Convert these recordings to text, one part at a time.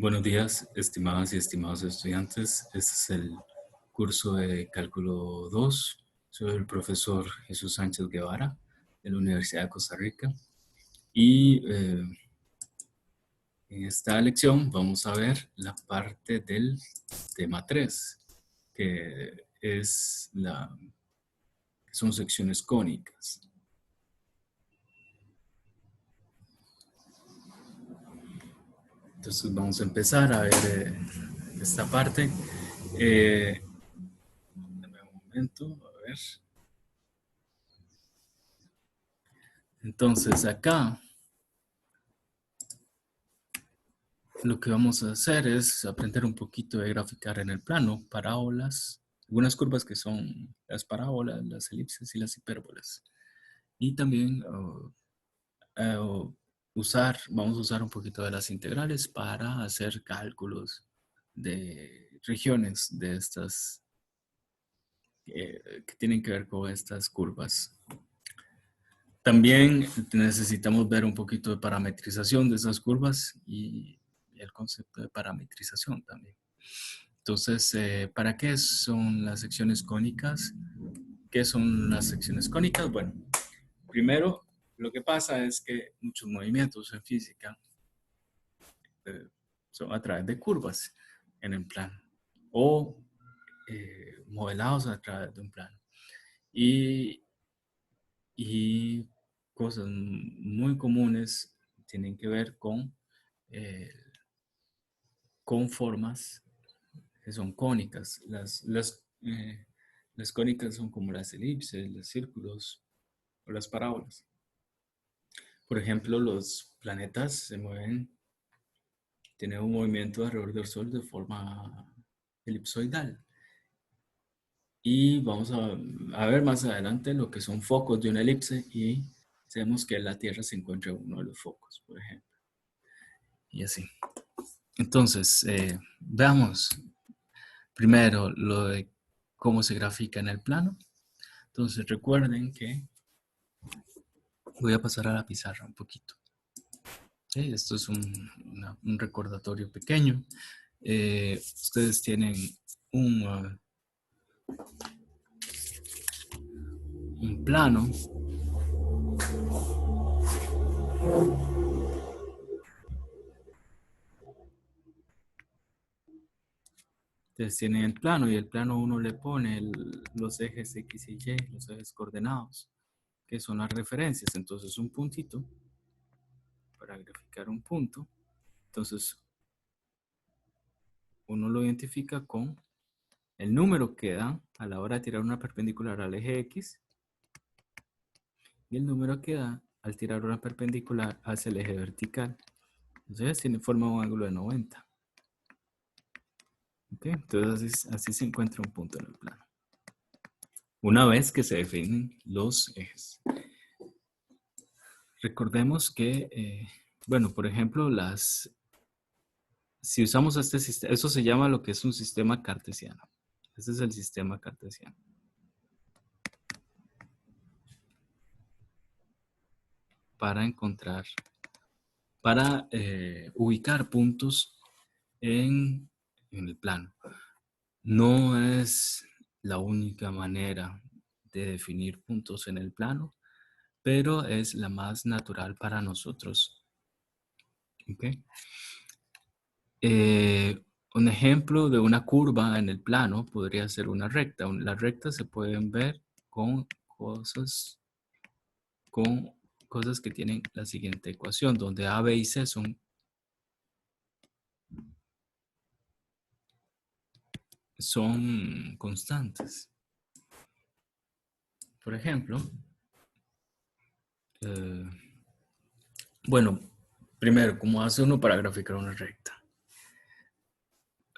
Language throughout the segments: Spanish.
Buenos días, estimadas y estimados estudiantes. Este es el curso de Cálculo 2. Soy el profesor Jesús Sánchez Guevara de la Universidad de Costa Rica. Y en esta lección vamos a ver la parte del tema 3, que son secciones cónicas. Entonces vamos a empezar a ver esta parte. Dame un momento, a ver. Entonces acá lo que vamos a hacer es aprender un poquito de graficar en el plano, parábolas, algunas curvas que son las parábolas, las elipses y las hipérbolas. Y también vamos a usar un poquito de las integrales para hacer cálculos de regiones de estas que tienen que ver con estas curvas. También necesitamos ver un poquito de parametrización de esas curvas y el concepto de parametrización también. Entonces, ¿para qué son las secciones cónicas? ¿Qué son las secciones cónicas? Bueno, primero, lo que pasa es que muchos movimientos en física son a través de curvas en el plano o modelados a través de un plano. Y cosas muy comunes tienen que ver eh, con formas que son cónicas. Las cónicas son como las elipses, los círculos o las parábolas. Por ejemplo, los planetas se mueven, tienen un movimiento alrededor del Sol de forma elipsoidal. Y vamos a ver más adelante lo que son focos de una elipse y sabemos que la Tierra se encuentra en uno de los focos, por ejemplo. Y así. Entonces, veamos primero lo de cómo se grafica en el plano. Entonces, recuerden que voy a pasar a la pizarra un poquito. ¿Sí? Esto es un recordatorio pequeño. Ustedes tienen un plano. Ustedes tienen el plano y el plano uno le pone los ejes X y Y, los ejes coordenados, que son las referencias. Entonces un puntito, para graficar un punto, entonces uno lo identifica con el número que da a la hora de tirar una perpendicular al eje X y el número que da al tirar una perpendicular hacia el eje vertical. Entonces forma un ángulo de 90. ¿Okay? Entonces así se encuentra un punto en el plano. Una vez que se definen los ejes. Recordemos que, bueno, por ejemplo, si usamos este sistema, eso se llama lo que es un sistema cartesiano. Este es el sistema cartesiano. Para ubicar puntos en el plano. No es la única manera de definir puntos en el plano, pero es la más natural para nosotros. ¿Okay? Un ejemplo de una curva en el plano podría ser una recta. Las rectas se pueden ver con cosas que tienen la siguiente ecuación, donde A, B y C son constantes. Por ejemplo, bueno, primero, ¿cómo hace uno para graficar una recta?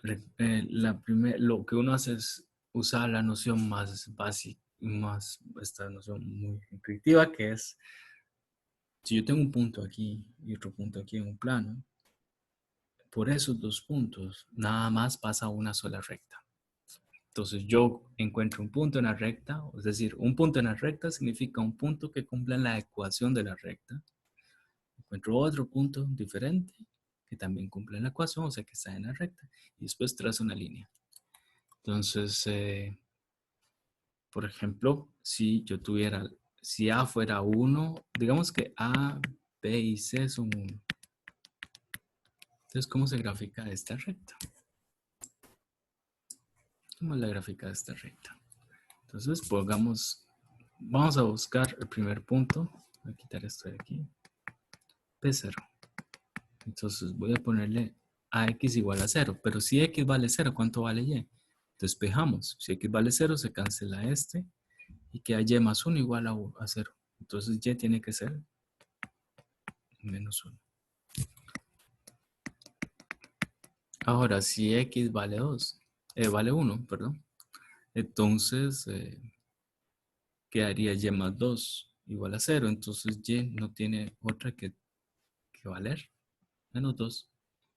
Lo que uno hace es usar la noción más básica, esta noción muy intuitiva, que es, si yo tengo un punto aquí y otro punto aquí en un plano, por esos dos puntos nada más pasa una sola recta. Entonces yo encuentro un punto en la recta, es decir, un punto en la recta significa un punto que cumple la ecuación de la recta. Encuentro otro punto diferente que también cumple la ecuación, o sea que está en la recta. Y después trazo una línea. Entonces, por ejemplo, si yo tuviera, si A fuera 1, digamos que A, B y C son 1. Entonces, ¿cómo se grafica esta recta? ¿Cómo es la gráfica de esta recta? Entonces, vamos a buscar el primer punto. Voy a quitar esto de aquí. P0. Entonces, voy a ponerle a x igual a 0. Pero si x vale 0, ¿cuánto vale y? Despejamos. Si x vale 0, se cancela este. Y queda y más 1 igual a 0. Entonces, y tiene que ser menos 1. Ahora, si x vale 2, vale 1, perdón. Entonces, quedaría y más 2 igual a 0. Entonces, y no tiene otra que valer. Menos 2.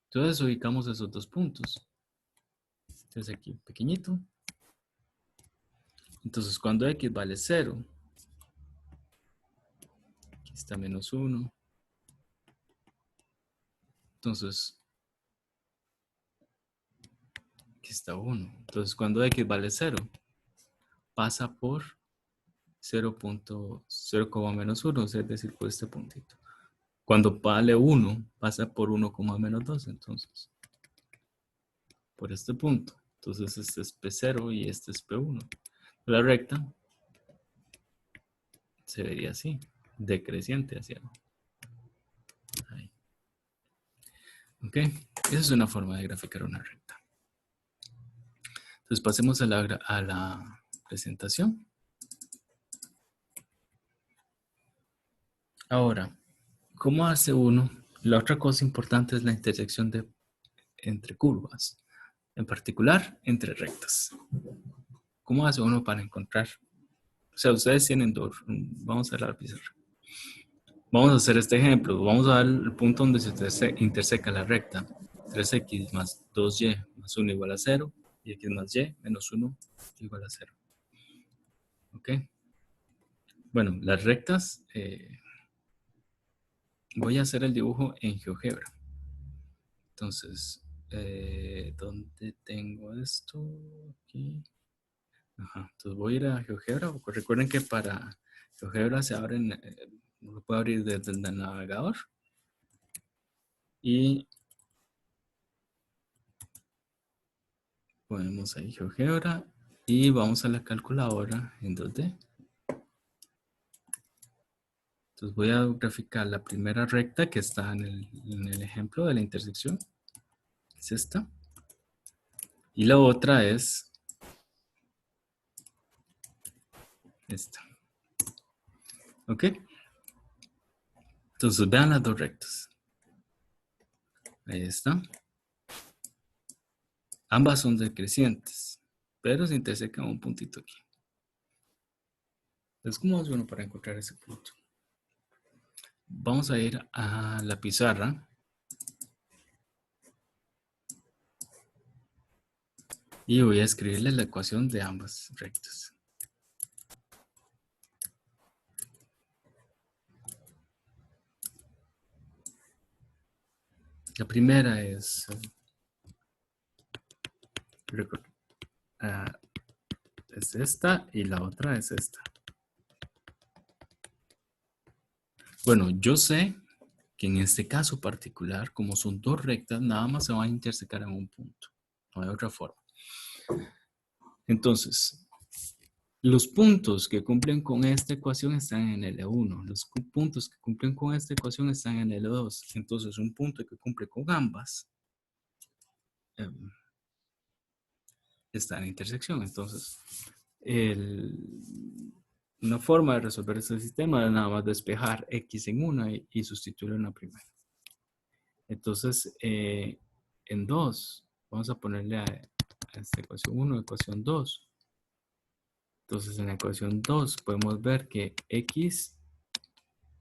Entonces, ubicamos esos dos puntos. Entonces, aquí pequeñito. Entonces, cuando x vale 0, aquí está menos 1. Entonces, aquí está 1. Entonces, cuando x vale 0, pasa por 0.0, menos 1, es decir, por este puntito. Cuando vale 1, pasa por 1, menos 2, entonces, por este punto. Entonces, este es P0 y este es P1. La recta se vería así, decreciente hacia abajo. Ahí. ¿Ok? Esa es una forma de graficar una recta. Entonces, pasemos a la presentación. Ahora, ¿cómo hace uno? La otra cosa importante es la intersección entre curvas, en particular entre rectas. ¿Cómo hace uno para encontrar? O sea, ustedes tienen dos. Vamos a la pizarra. Vamos a hacer este ejemplo. Vamos a dar el punto donde se interseca la recta. 3x más 2y más 1 igual a 0. Y x más y menos 1 igual a 0. ¿Ok? Bueno, las rectas, voy a hacer el dibujo en GeoGebra. Entonces, ¿dónde tengo esto? Aquí. Ajá. Entonces voy a ir a GeoGebra. Recuerden que para GeoGebra se abren, lo puedo abrir desde el navegador. Y ponemos ahí GeoGebra y vamos a la calculadora en 2D. Entonces voy a graficar la primera recta que está en el ejemplo de la intersección. Es esta. Y la otra es esta. ¿Ok? Entonces vean las dos rectas. Ahí está. Ambas son decrecientes, pero se intersecan un puntito aquí. Entonces, ¿cómo hace uno para encontrar ese punto? Vamos a ir a la pizarra. Y voy a escribirle la ecuación de ambas rectas. La primera es esta y la otra es esta. Bueno, yo sé que en este caso particular, como son dos rectas, nada más se van a intersecar en un punto. No hay otra forma. Entonces, los puntos que cumplen con esta ecuación están en L1. Los puntos que cumplen con esta ecuación están en L2. Entonces, un punto que cumple con ambas está en intersección. Entonces, una forma de resolver este sistema es nada más despejar x en una y sustituirlo en la primera. Entonces, en 2, vamos a ponerle a esta ecuación 1, ecuación 2. Entonces, en la ecuación 2 podemos ver que x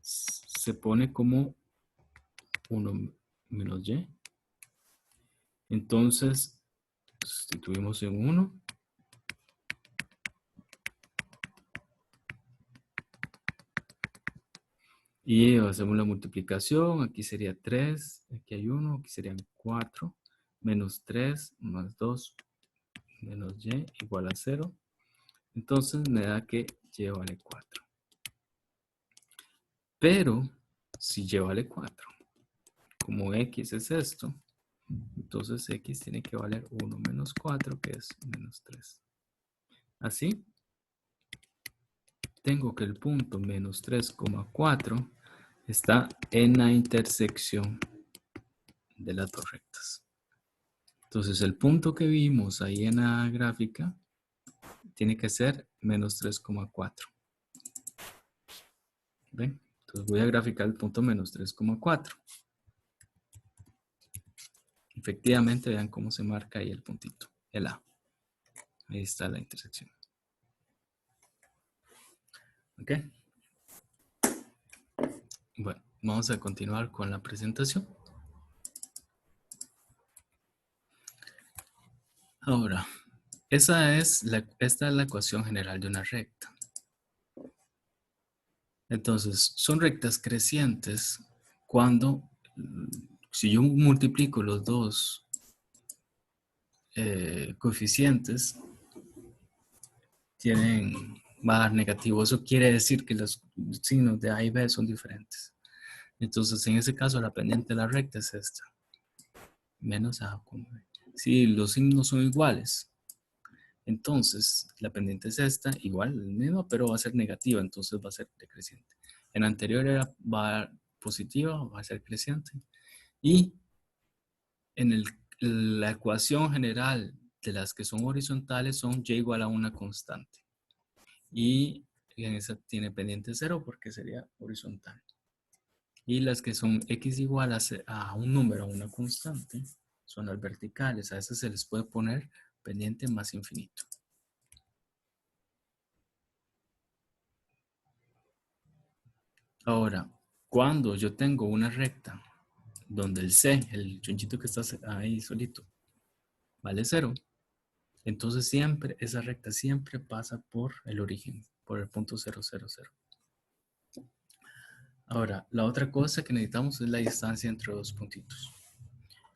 se pone como 1 menos y. Entonces, sustituimos en 1. Y hacemos la multiplicación. Aquí sería 3, aquí hay 1, aquí serían 4. Menos 3 más 2 menos y igual a 0. Entonces me da que y vale 4. Pero si y vale 4, como x es esto, entonces x tiene que valer 1 menos 4, que es menos 3. Así, tengo que el punto menos 3,4 está en la intersección de las dos rectas. Entonces el punto que vimos ahí en la gráfica tiene que ser menos 3,4. ¿Ven? Entonces voy a graficar el punto menos 3,4. Efectivamente, vean cómo se marca ahí el puntito, el A. Ahí está la intersección. ¿Ok? Bueno, vamos a continuar con la presentación. Ahora, esta es la ecuación general de una recta. Entonces, son rectas crecientes cuando, si yo multiplico los dos coeficientes, va a dar negativo. Eso quiere decir que los signos de A y B son diferentes. Entonces, en ese caso, la pendiente de la recta es esta. Menos A con B. Si los signos son iguales, entonces la pendiente es esta, igual, el mismo, pero va a ser negativa, entonces va a ser decreciente. En la anterior va positiva, va a ser creciente. Y en la ecuación general de las que son horizontales son y igual a una constante. Y en esa tiene pendiente 0 porque sería horizontal. Y las que son x igual a un número, a una constante, son las verticales. A esas se les puede poner pendiente más infinito. Ahora, cuando yo tengo una recta donde el c, el chonchito que está ahí solito, vale 0, entonces siempre, esa recta siempre pasa por el origen, por el punto 0, 0, 0. Ahora, la otra cosa que necesitamos es la distancia entre dos puntitos.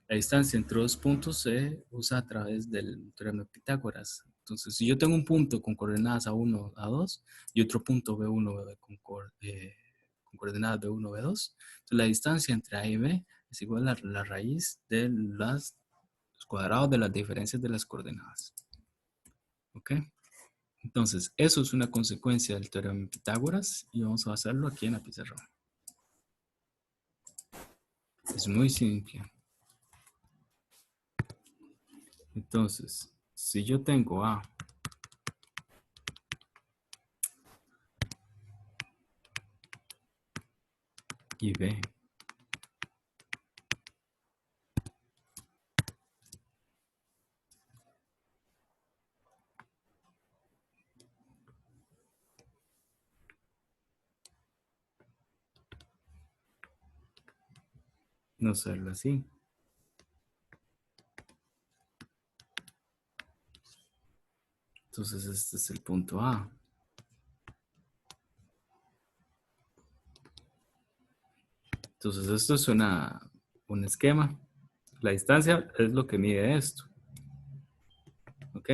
La distancia entre dos puntos se usa a través del teorema de Pitágoras. Entonces, si yo tengo un punto con coordenadas A1, A2 y otro punto B1 con coordenadas B1, B2, entonces la distancia entre A y B es igual a la raíz de los cuadrados de las diferencias de las coordenadas. ¿Ok? Entonces, eso es una consecuencia del teorema de Pitágoras y vamos a hacerlo aquí en la pizarra. Es muy simple. Entonces, si yo tengo A y B, no hacerlo así. Entonces, este es el punto A. Entonces, esto es un esquema. La distancia es lo que mide esto. ¿Ok?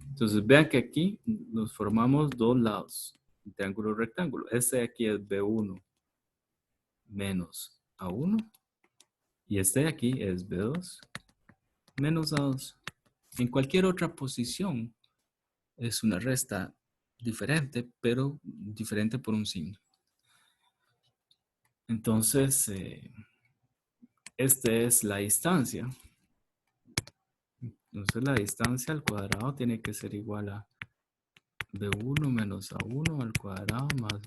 Entonces, vean que aquí nos formamos dos lados. Un triángulo rectángulo. Este de aquí es B1 menos A1. Y este de aquí es B2 menos A2. En cualquier otra posición es una resta diferente, pero diferente por un signo. Entonces, esta es la distancia. Entonces la distancia al cuadrado tiene que ser igual a B1 menos A1 al cuadrado más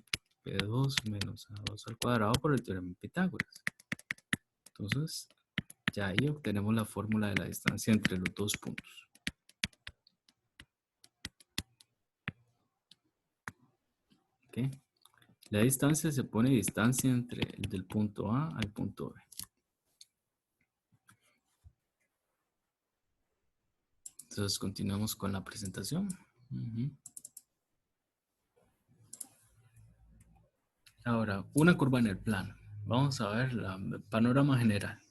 B2 menos A2 al cuadrado por el teorema de Pitágoras. Entonces, ya ahí obtenemos la fórmula de la distancia entre los dos puntos. ¿Ok? La distancia se pone distancia entre el del punto A al punto B. Entonces, continuamos con la presentación. Ahora, una curva en el plano. Vamos a ver el panorama general.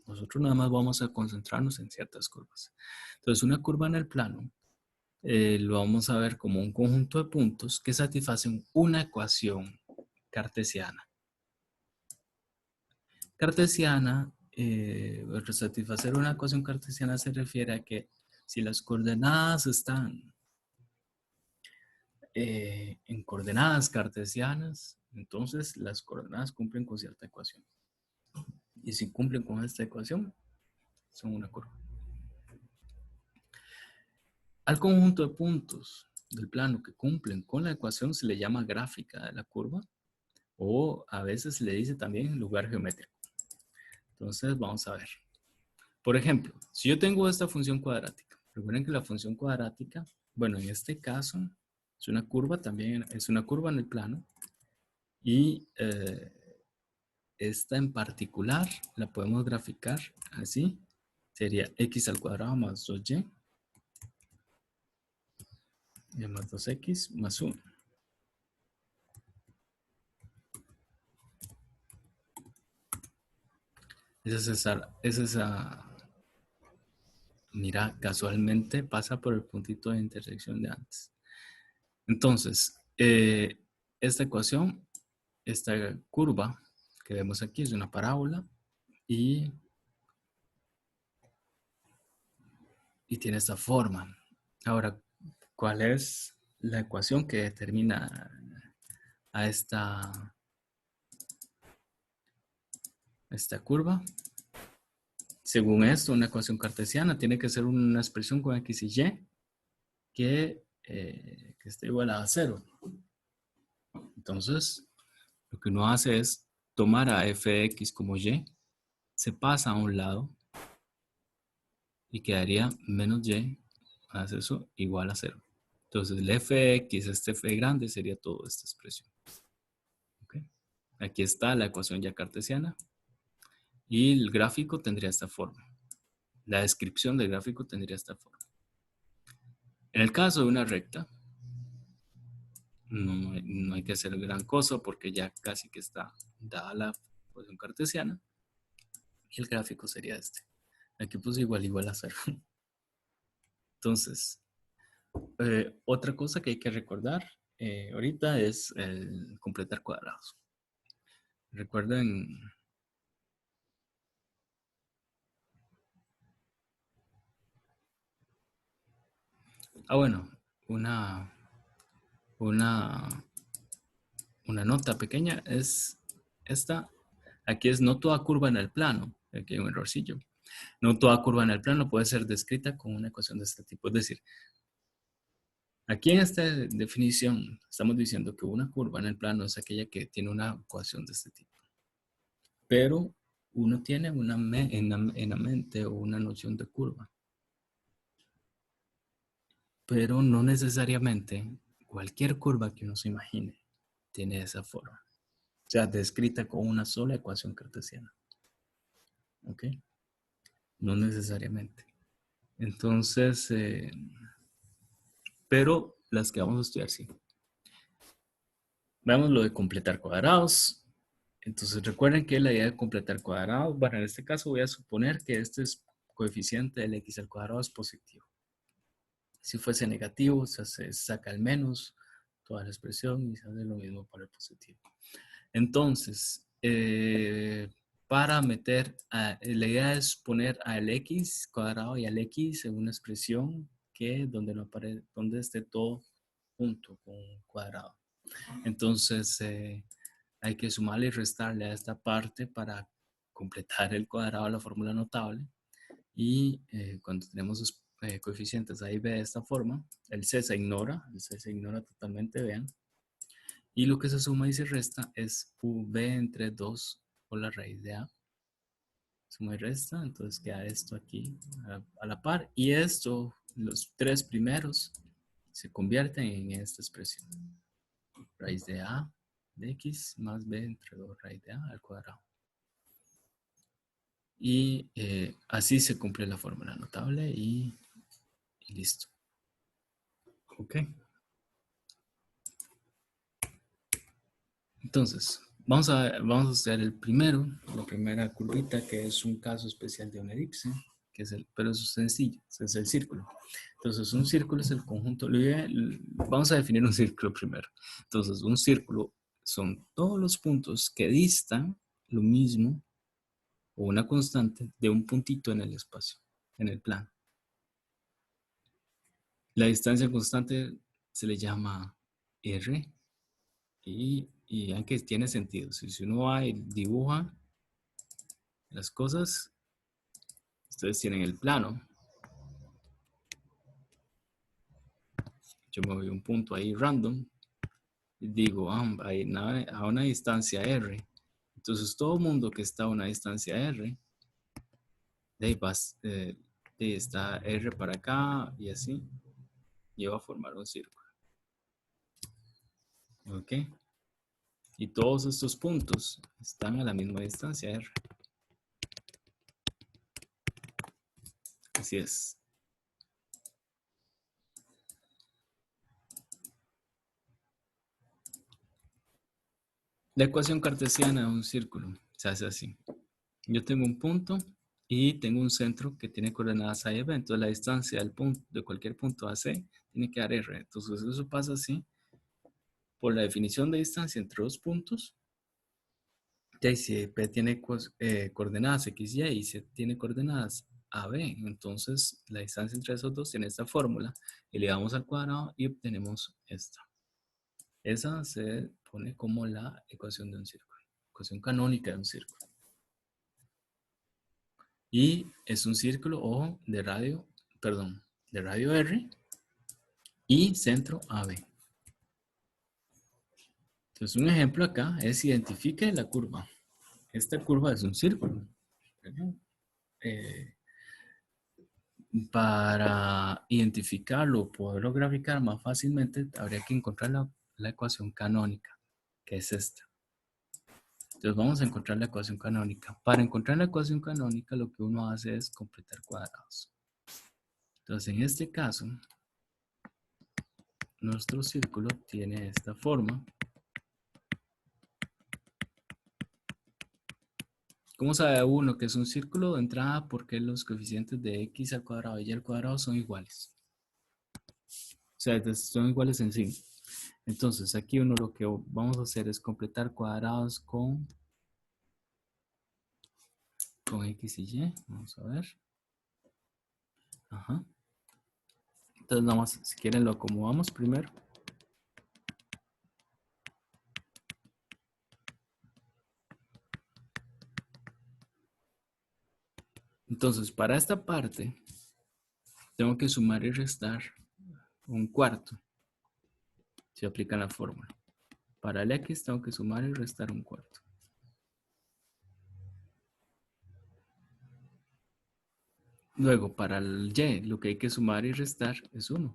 Nosotros nada más vamos a concentrarnos en ciertas curvas. Entonces, una curva en el plano lo vamos a ver como un conjunto de puntos que satisfacen una ecuación cartesiana. Cartesiana, satisfacer una ecuación cartesiana se refiere a que si las coordenadas están en coordenadas cartesianas, entonces las coordenadas cumplen con cierta ecuación. Y si cumplen con esta ecuación, son una curva. Al conjunto de puntos del plano que cumplen con la ecuación se le llama gráfica de la curva o a veces se le dice también lugar geométrico. Entonces vamos a ver. Por ejemplo, si yo tengo esta función cuadrática, recuerden que la función cuadrática, bueno, en este caso es una curva también, es una curva en el plano y esta en particular la podemos graficar así. Sería x al cuadrado más 2y más 2x más 1. Mira, casualmente pasa por el puntito de intersección de antes. Entonces, esta ecuación, esta curva que vemos aquí es una parábola y tiene esta forma. Ahora, ¿cuál es la ecuación que determina a esta curva? Según esto, una ecuación cartesiana tiene que ser una expresión con x y y que esté igual a 0. Entonces, lo que uno hace es tomar a f de x como y, se pasa a un lado y quedaría menos y más eso igual a 0. Entonces, el f de x, este f grande, sería toda esta expresión. ¿Okay? Aquí está la ecuación ya cartesiana y el gráfico tendría esta forma. La descripción del gráfico tendría esta forma. En el caso de una recta, no hay que hacer gran cosa porque ya casi que está dada la ecuación cartesiana y el gráfico sería este. Aquí puse igual a 0. Entonces, otra cosa que hay que recordar ahorita es el completar cuadrados. Recuerden, bueno, una nota pequeña es esta. Aquí es no toda curva en el plano. Aquí hay un errorcillo. No toda curva en el plano puede ser descrita con una ecuación de este tipo. Es decir, aquí en esta definición estamos diciendo que una curva en el plano es aquella que tiene una ecuación de este tipo. Pero uno tiene en la mente una noción de curva. Pero no necesariamente cualquier curva que uno se imagine tiene esa forma. O sea, descrita con una sola ecuación cartesiana. ¿Ok? No necesariamente. Entonces, pero las que vamos a estudiar sí. Veamos lo de completar cuadrados. Entonces recuerden que la idea de completar cuadrados, bueno, en este caso voy a suponer que este es coeficiente del x al cuadrado es positivo. Si fuese negativo, se saca el menos, toda la expresión y se hace lo mismo para el positivo. Entonces, para meter, la idea es poner al x cuadrado y al x en una expresión que donde esté todo junto con un cuadrado. Entonces, hay que sumarle y restarle a esta parte para completar el cuadrado de la fórmula notable. Y cuando tenemos los coeficientes a y b de esta forma, el c se ignora totalmente, vean. Y lo que se suma y se resta es v entre 2 por la raíz de a. Suma y resta, entonces queda esto aquí a la par. Y esto, los tres primeros, se convierten en esta expresión. Raíz de a de x más b entre 2 raíz de a al cuadrado. Y así se cumple la fórmula notable y listo. Ok. Entonces, Vamos a hacer el primero, la primera curvita, que es un caso especial de una elipse, pero eso es sencillo, ese es el círculo. Entonces, un círculo es el conjunto, vamos a definir un círculo primero. Entonces, un círculo son todos los puntos que distan lo mismo o una constante de un puntito en el espacio, en el plano. La distancia constante se le llama R y aunque tiene sentido. Si uno va y dibuja las cosas, ustedes tienen el plano. Yo me voy a un punto ahí random y digo, hay a una distancia R. Entonces todo mundo que está a una distancia R, de ahí está R para acá y así, y va a formar un círculo. ¿Ok? Y todos estos puntos están a la misma distancia R. Así es. La ecuación cartesiana de un círculo se hace así. Yo tengo un punto y tengo un centro que tiene coordenadas A y B. Entonces la distancia del punto, de cualquier punto a C tiene que dar R. Entonces eso pasa así. Por la definición de distancia entre dos puntos, ya si P tiene coordenadas X, Y C tiene coordenadas A, B, entonces la distancia entre esos dos tiene esta fórmula, elevamos al cuadrado y obtenemos esta. Esa se pone como la ecuación de un círculo, ecuación canónica de un círculo. Y es un círculo, ojo, de radio R y centro AB. Entonces un ejemplo acá es identifique la curva. Esta curva es un círculo. Para identificarlo, poderlo graficar más fácilmente, habría que encontrar la ecuación canónica, que es esta. Entonces vamos a encontrar la ecuación canónica. Para encontrar la ecuación canónica, lo que uno hace es completar cuadrados. Entonces en este caso, nuestro círculo tiene esta forma. ¿Cómo sabe uno que es un círculo de entrada? Porque los coeficientes de x al cuadrado y y al cuadrado son iguales. O sea, son iguales en sí. Entonces, aquí uno lo que vamos a hacer es completar cuadrados con x y y. Vamos a ver. Ajá. Entonces, nada más, si quieren, lo acomodamos primero. Entonces, para esta parte, tengo que sumar y restar un cuarto. Si aplican la fórmula. Para el x, tengo que sumar y restar un cuarto. Luego, para el y, lo que hay que sumar y restar es 1.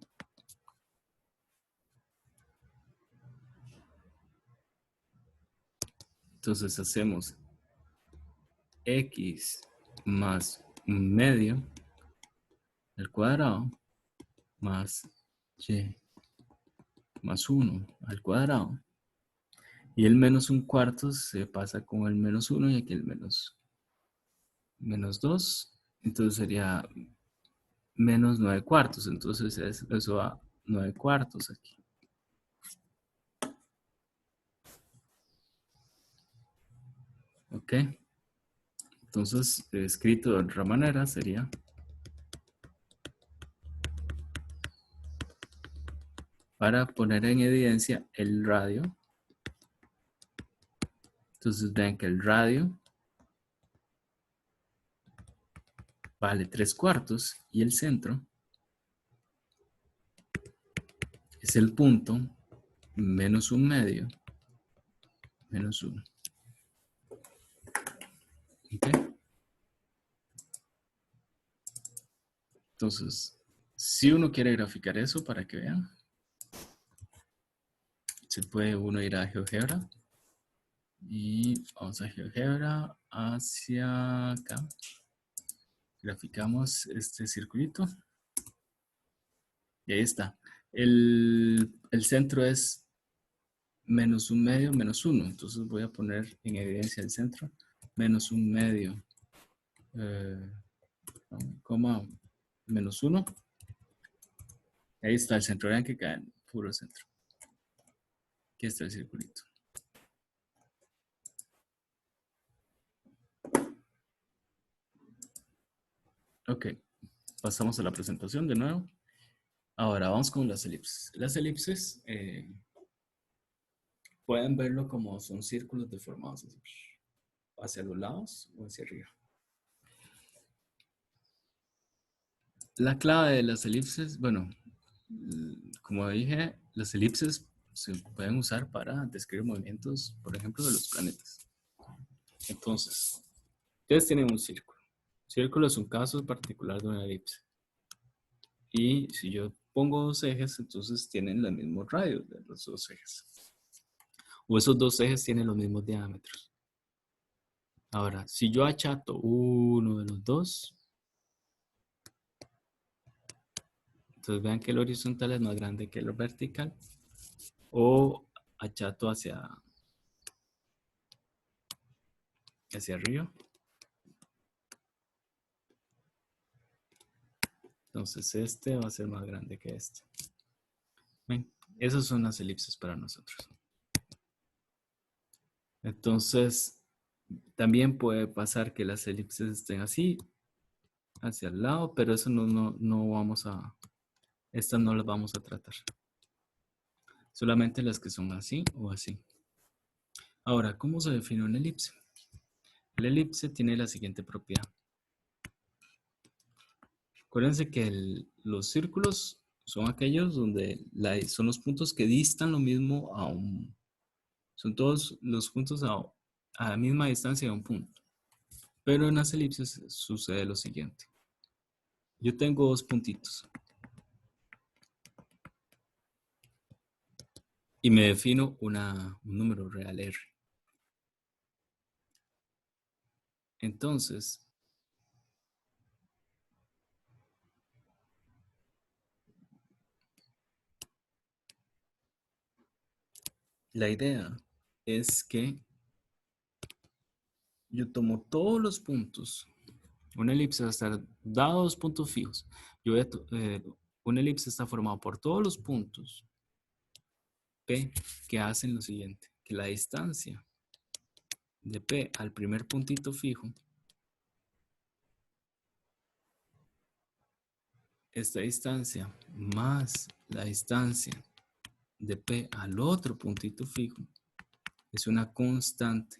Entonces, hacemos x más un medio al cuadrado más y más 1 al cuadrado. Y el menos un cuarto se pasa con el menos 1 y aquí el menos 2. Entonces sería menos 9 cuartos. Entonces eso va 9 cuartos aquí. ¿Ok? Entonces, escrito de otra manera sería para poner en evidencia el radio. Entonces vean que el radio vale 3 cuartos y el centro es el punto menos un medio menos 1. ¿Ok? Entonces, si uno quiere graficar eso para que vean, se puede uno ir a GeoGebra y vamos a GeoGebra hacia acá. Graficamos este circulito y ahí está. El centro es menos un medio, menos uno. Entonces voy a poner en evidencia el centro, menos un medio, coma, menos uno. Ahí está el centro, vean que cae en puro centro. Aquí está el circulito. Ok, pasamos a la presentación de nuevo. Ahora vamos con las elipses. Las elipses pueden verlo como son círculos deformados así, hacia los lados o hacia arriba. La clave de las elipses, bueno, como dije, las elipses se pueden usar para describir movimientos, por ejemplo, de los planetas. Entonces, ustedes tienen un círculo. El círculo es un caso particular de una elipse. Y si yo pongo dos ejes, entonces tienen los mismos radios de los dos ejes. O esos dos ejes tienen los mismos diámetros. Ahora, si yo achato uno de los dos, entonces vean que el horizontal es más grande que el vertical. O achato hacia arriba. Entonces este va a ser más grande que este. Ven, esas son las elipses para nosotros. Entonces, también puede pasar que las elipses estén así, hacia el lado, pero eso no vamos a, estas no las vamos a tratar. Solamente las que son así o así. Ahora, ¿cómo se define una elipse? La elipse tiene la siguiente propiedad. Acuérdense que los círculos son aquellos donde son los puntos que distan lo mismo a un... Son todos los puntos a la misma distancia de un punto. Pero en las elipses sucede lo siguiente. Yo tengo dos puntitos. Y me defino un número real R. Entonces, la idea es que yo tomo todos los puntos. Una elipse va a estar dada dos puntos fijos. Una elipse está formada por todos los puntos P que hacen lo siguiente, que la distancia de P al primer puntito fijo, esta distancia más la distancia de P al otro puntito fijo, es una constante,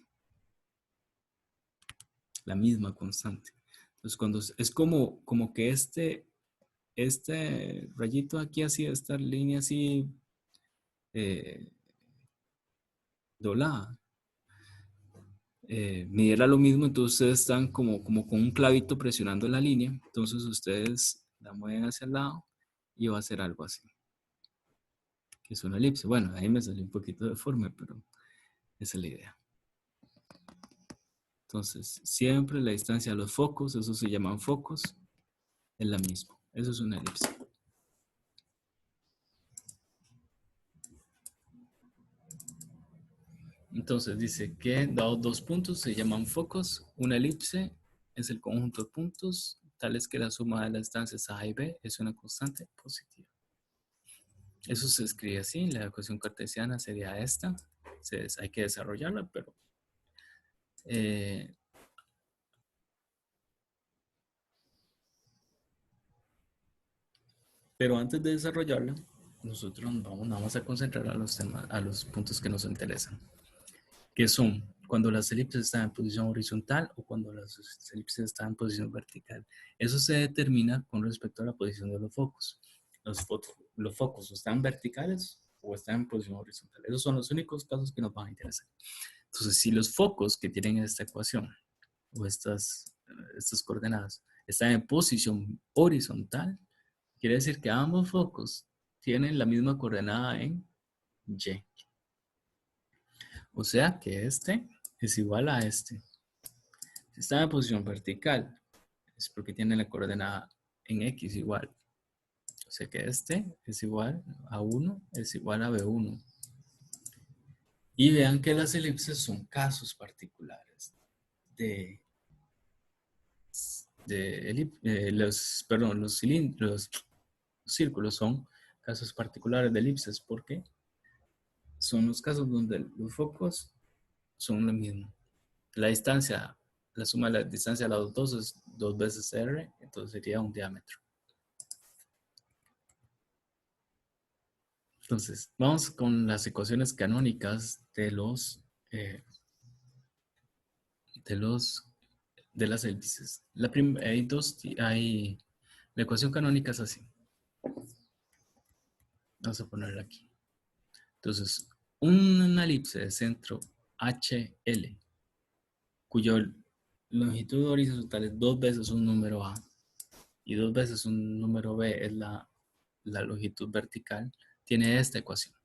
la misma constante. Entonces, cuando es como que este rayito aquí así, esta línea así eh, doblada, midiera lo mismo, entonces ustedes están como con un clavito presionando la línea, entonces ustedes la mueven hacia el lado y va a ser algo así, que es una elipse. Bueno, ahí me salió un poquito deforme, pero esa es la idea. Entonces, siempre la distancia a los focos, esos se llaman focos, es la misma. Eso es una elipse. Entonces dice que dados dos puntos se llaman focos. Una elipse es el conjunto de puntos tales que la suma de las distancias A y B es una constante positiva. Eso se escribe así. La ecuación cartesiana sería esta. Hay que desarrollarla, pero antes de desarrollarla, nosotros vamos a concentrar a los puntos que nos interesan, que son cuando las elipses están en posición horizontal o cuando las elipses están en posición vertical. Eso se determina con respecto a la posición de los focos. Los focos están verticales o están en posición horizontal. Esos son los únicos casos que nos van a interesar. Entonces, si los focos que tienen esta ecuación o estas coordenadas están en posición horizontal, quiere decir que ambos focos tienen la misma coordenada en Y. O sea que este es igual a este. Si está en posición vertical, es porque tiene la coordenada en X igual. O sea que este es igual a 1, es igual a B1. Y vean que las elipses son casos particulares de, los cilindros, los círculos son casos particulares de elipses porque son los casos donde los focos son lo mismo. La distancia, la suma de la distancia de los dos es 2 veces r, entonces sería un diámetro. Entonces, vamos con las ecuaciones canónicas eh, de los, de las hélices. La ecuación canónica es así. Vamos a ponerla aquí. Entonces, una elipse de centro HL, cuya longitud horizontal es 2 veces un número A y 2 veces un número B es la longitud vertical, tiene esta ecuación.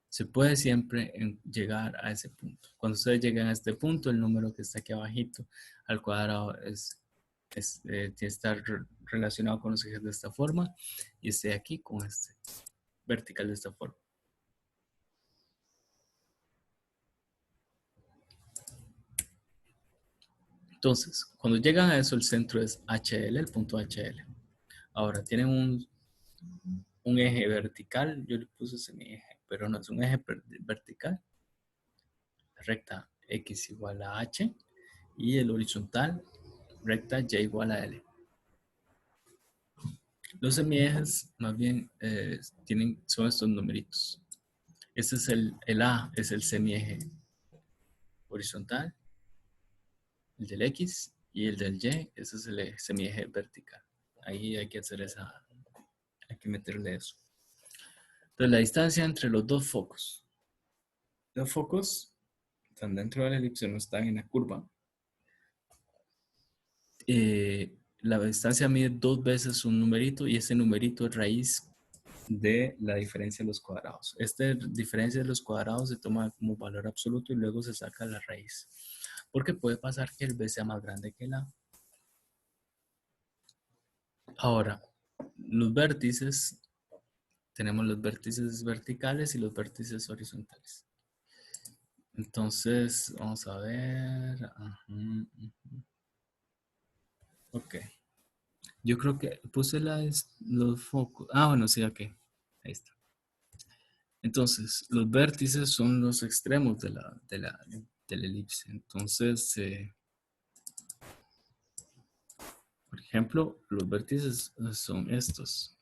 Se puede siempre llegar a ese punto. Cuando ustedes llegan a este punto, el número que está aquí abajito al cuadrado tiene que estar relacionado con los ejes de esta forma y este aquí con este vertical de esta forma. Entonces, cuando llegan a eso, el centro es HL, el punto HL. Ahora, tienen un eje vertical, yo le puse semieje, pero no es un eje vertical. Recta X igual a H y el horizontal, recta Y igual a L. Los semiejes más bien son estos numeritos. Este es el A, es el semieje horizontal, el del X, y el del Y, ese es el semieje vertical. Ahí hay que hay que meterle eso. Entonces la distancia entre los dos focos. Los focos están dentro de la elipse, no están en la curva. La distancia mide 2 veces un numerito y ese numerito es raíz de la diferencia de los cuadrados. Esta diferencia de los cuadrados se toma como valor absoluto y luego se saca la raíz. Porque puede pasar que el B sea más grande que el A. Ahora, los vértices, tenemos los vértices verticales y los vértices horizontales. Entonces, vamos a ver. Ok. Yo creo que puse los focos. Ah, bueno, sí, ok. Ahí está. Entonces, los vértices son los extremos de la elipse. Entonces, por ejemplo, los vértices son estos.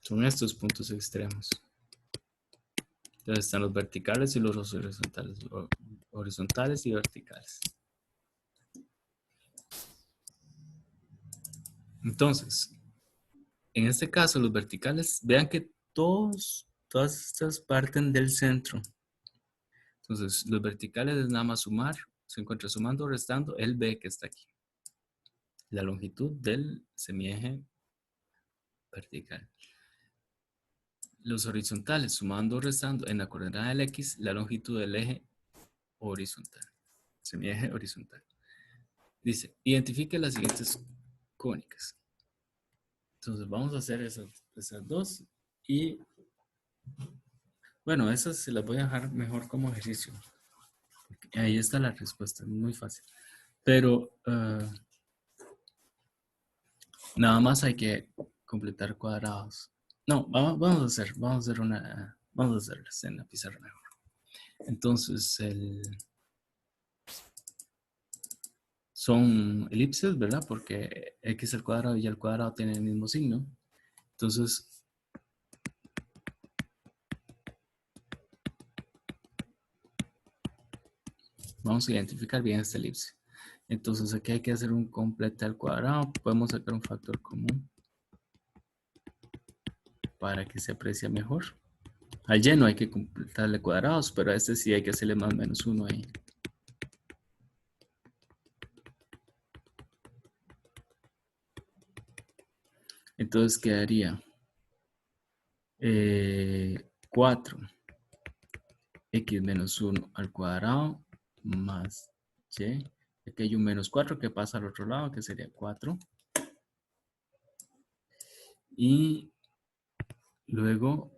Son estos puntos extremos. Entonces están los verticales y los horizontales. Horizontales y verticales. Entonces, en este caso, los verticales, vean que todas estas parten del centro. Entonces, los verticales es nada más sumar, se encuentra sumando o restando el B que está aquí. La longitud del semieje vertical. Los horizontales, sumando o restando en la coordenada del X, la longitud del eje horizontal. Semieje horizontal. Dice, identifique las siguientes cónicas. Entonces, vamos a hacer esas dos y bueno, esas se las voy a dejar mejor como ejercicio. Ahí está la respuesta, muy fácil. Pero nada más hay que completar cuadrados. No, vamos a hacerlas en la pizarra mejor. Entonces, son elipses, ¿verdad? Porque x al cuadrado y y cuadrado tienen el mismo signo. Entonces, vamos a identificar bien esta elipse. Entonces, aquí hay que hacer un completo al cuadrado. Podemos sacar un factor común para que se aprecie mejor. Al lleno hay que completarle cuadrados, pero a este sí hay que hacerle más o menos 1 ahí. Entonces quedaría 4 x menos 1 al cuadrado más y. Aquí hay un menos 4 que pasa al otro lado, que sería 4. Y Luego,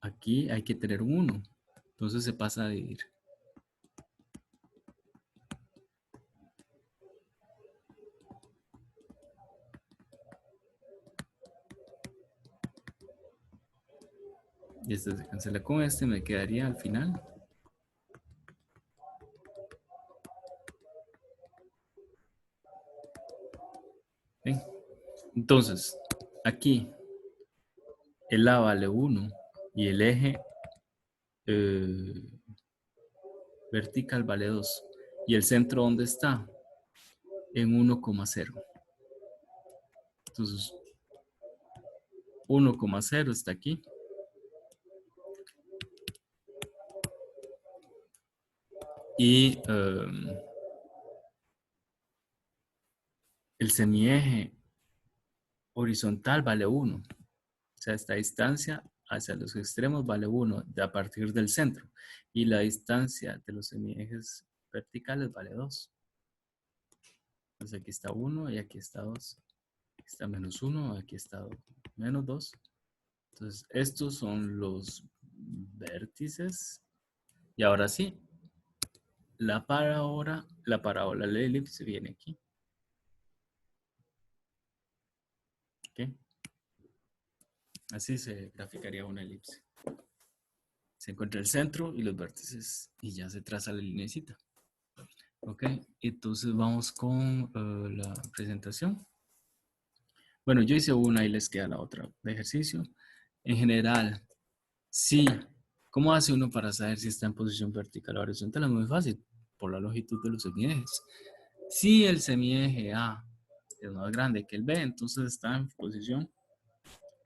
aquí hay que tener un 1. Entonces se pasa a dividir. Y este se cancela con este, me quedaría al final. ¿Ven? Entonces, aquí el A vale 1 y el eje vertical vale 2. ¿Y el centro dónde está? En 1,0. Entonces, 1,0 está aquí. Y el semieje horizontal vale 1. O sea, esta distancia hacia los extremos vale 1 a partir del centro. Y la distancia de los semiejes verticales vale 2. Entonces aquí está 1 y aquí está 2. Aquí está menos 1, aquí está menos 2. Entonces estos son los vértices. Y ahora sí, la parábola, la elipse viene aquí. ¿Ok? Así se graficaría una elipse. Se encuentra el centro y los vértices y ya se traza la lineecita. Ok, entonces vamos con la presentación. Bueno, yo hice una y les queda la otra de ejercicio. En general, sí. ¿Cómo hace uno para saber si está en posición vertical o horizontal? Es muy fácil, por la longitud de los semiejes. Si el semieje A es más grande que el B, entonces está en posición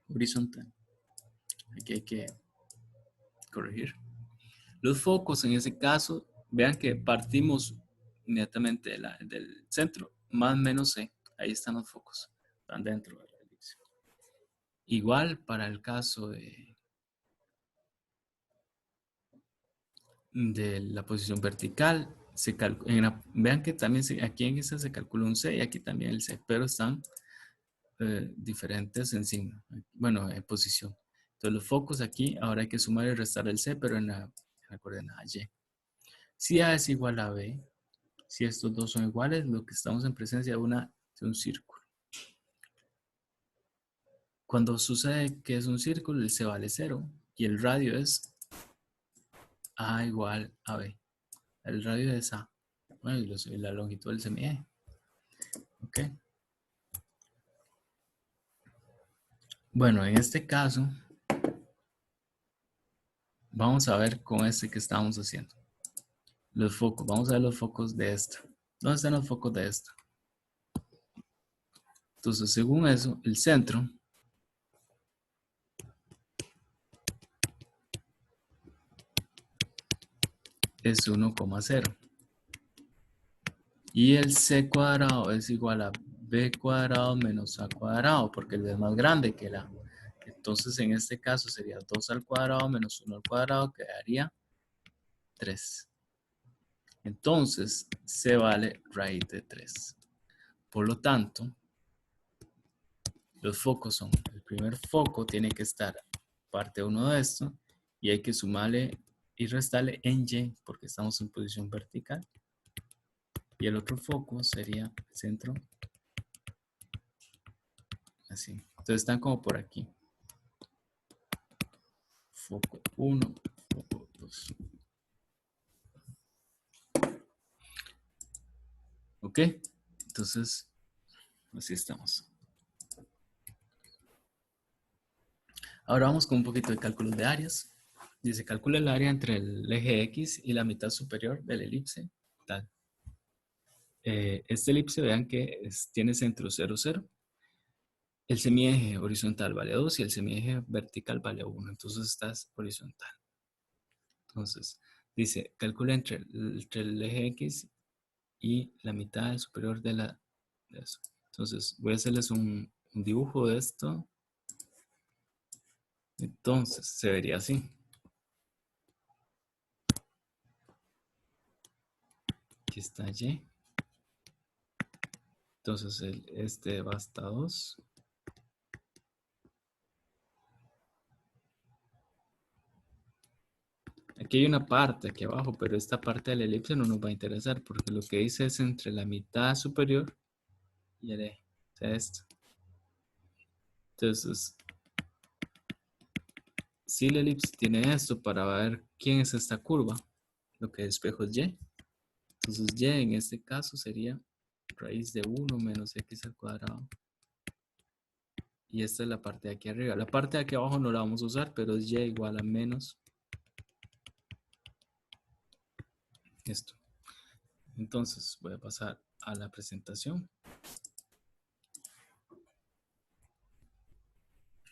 horizontal. Aquí hay que corregir. Los focos en ese caso, vean que partimos inmediatamente del centro, más menos C. Ahí están los focos, están dentro de la elipse. Igual para el caso de la posición vertical, vean que también aquí en esta se calcula un C y aquí también el C, pero están diferentes en signo, bueno, en posición. Entonces los focos aquí, ahora hay que sumar y restar el C, pero en la coordenada Y. Si A es igual a B, si estos dos son iguales, lo que estamos en presencia de un círculo. Cuando sucede que es un círculo, el C vale 0 y el radio es A igual a B. El radio es A. Bueno, y la longitud del semieje. ¿Ok? Bueno, en este caso, vamos a ver con este que estamos haciendo. Los focos. Vamos a ver los focos de esta. ¿Dónde están los focos de esta? Entonces, según eso, el centro es 1,0. Y el C cuadrado es igual a B cuadrado menos A cuadrado, porque el B es más grande que el A. Entonces, en este caso sería 2 al cuadrado menos 1 al cuadrado, que daría 3. Entonces, C vale raíz de 3. Por lo tanto, los focos son, el primer foco tiene que estar parte 1 de esto, y hay que sumarle y restarle en Y, porque estamos en posición vertical. Y el otro foco sería el centro, así. Entonces están como por aquí. Foco 1, foco 2. ¿Ok? Entonces, así estamos. Ahora vamos con un poquito de cálculos de áreas. Dice, calcula el área entre el eje X y la mitad superior de la elipse. Tal. Esta elipse, vean que tiene centro 0, 0. El semieje horizontal vale 2 y el semieje vertical vale 1. Entonces estás horizontal. Entonces, dice, calcula entre el eje X y la mitad superior de eso. Entonces, voy a hacerles un dibujo de esto. Entonces, se vería así. Aquí está Y. Entonces, este va hasta 2. aquí hay una parte aquí abajo, pero esta parte de la elipse no nos va a interesar porque lo que dice es entre la mitad superior y el eje. O sea, esto. Entonces, si la elipse tiene esto para ver quién es esta curva, lo que espejo es y. Entonces, y en este caso sería raíz de 1 menos x al cuadrado. Y esta es la parte de aquí arriba. La parte de aquí abajo no la vamos a usar, pero es y igual a menos esto. Entonces, voy a pasar a la presentación.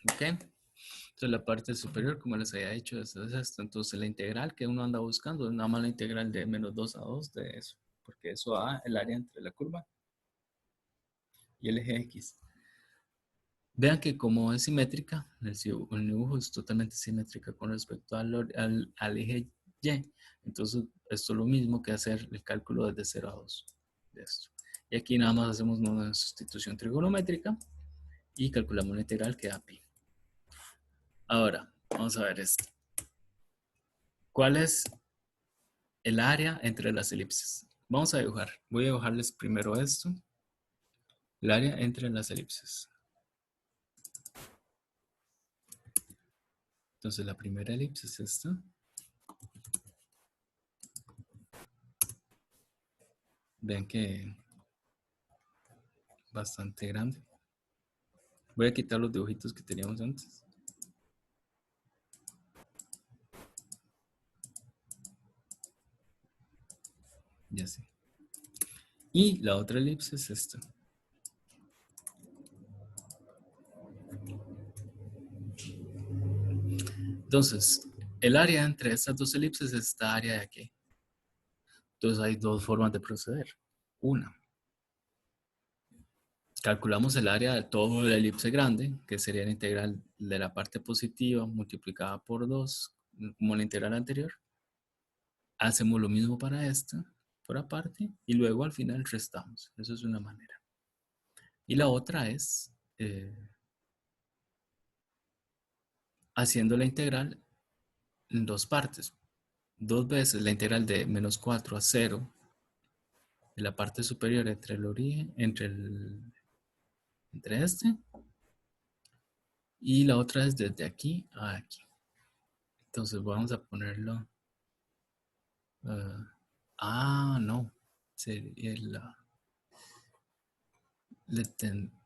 Ok. Entonces, la parte superior, como les había dicho, es esto. Entonces, la integral que uno anda buscando es nada más la integral de menos 2 a 2 de eso. Porque eso da el área entre la curva y el eje X. Vean que como es simétrica, el dibujo es totalmente simétrica con respecto al eje Y. Entonces, esto es lo mismo que hacer el cálculo desde 0 a 2 de esto. Y aquí nada más hacemos una sustitución trigonométrica y calculamos la integral que da pi. Ahora, vamos a ver esto. ¿Cuál es el área entre las elipses? Vamos a dibujar. Voy a dibujarles primero esto. El área entre las elipses. Entonces, la primera elipse es esta. Vean que bastante grande. Voy a quitar los dibujitos que teníamos antes. Ya sé. Y la otra elipse es esta. Entonces, el área entre estas dos elipses es esta área de aquí. Entonces hay dos formas de proceder. Una, calculamos el área de toda la elipse grande, que sería la integral de la parte positiva multiplicada por 2, como la integral anterior. Hacemos lo mismo para esta, por aparte, y luego al final restamos. Eso es una manera. Y la otra es haciendo la integral en dos partes. Dos veces la integral de menos 4 a 0 de la parte superior entre el origen, entre este, y la otra es desde aquí a aquí. Entonces vamos a ponerlo. No. Sería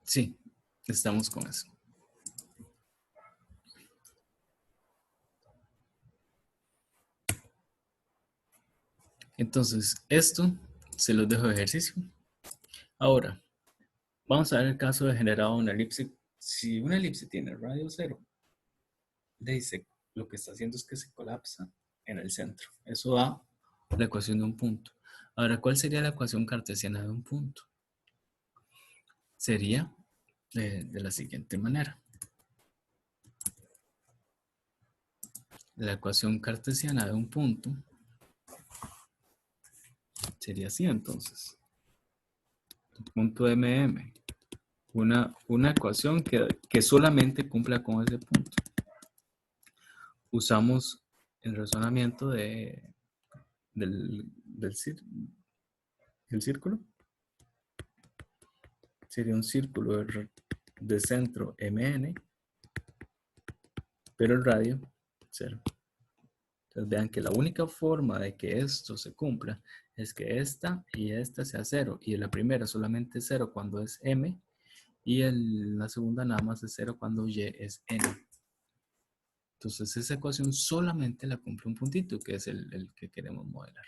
sí, estamos con eso. Entonces, esto se los dejo de ejercicio. Ahora, vamos a ver el caso de generado una elipse. Si una elipse tiene radio 0, dice, lo que está haciendo es que se colapsa en el centro. Eso da la ecuación de un punto. Ahora, ¿cuál sería la ecuación cartesiana de un punto? Sería de la siguiente manera. La ecuación cartesiana de un punto sería así entonces. Punto MM. Una ecuación que solamente cumpla con ese punto. Usamos el razonamiento del círculo. Sería un círculo de centro MN, pero el radio 0. Entonces vean que la única forma de que esto se cumpla es que esta y esta sea 0. Y la primera solamente es 0 cuando es M. Y la segunda nada más es 0 cuando Y es N. Entonces esa ecuación solamente la cumple un puntito, que es el que queremos modelar.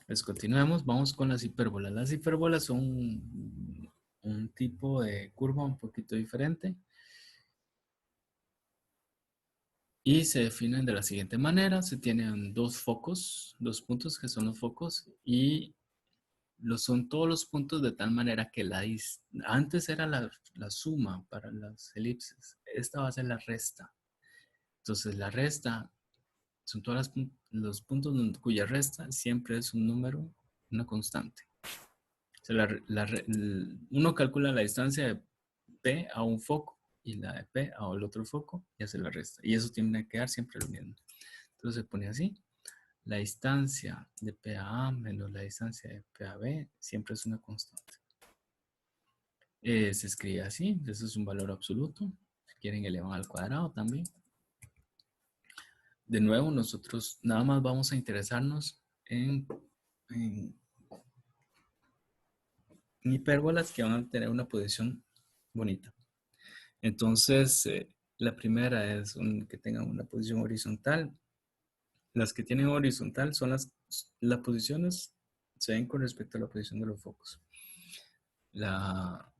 Pues continuemos, vamos con las hipérbolas. Las hipérbolas son un tipo de curva un poquito diferente. Y se definen de la siguiente manera. Se tienen dos focos, dos puntos que son los focos. Y son todos los puntos de tal manera que antes era la suma para las elipses. Esta va a ser la resta. Entonces la resta son todos los puntos cuya resta siempre es un número, una constante. O sea, uno calcula la distancia de P a un foco y la de P al otro foco y hace la resta. Y eso tiene que quedar siempre lo mismo. Entonces se pone así. La distancia de P a A menos la distancia de P a B siempre es una constante. Se escribe así. Eso es un valor absoluto. Si quieren elevan al cuadrado también. De nuevo, nosotros nada más vamos a interesarnos en hipérbolas que van a tener una posición bonita. Entonces, la primera es que tengan una posición horizontal. Las que tienen horizontal son las posiciones, se ven con respecto a la posición de los focos. La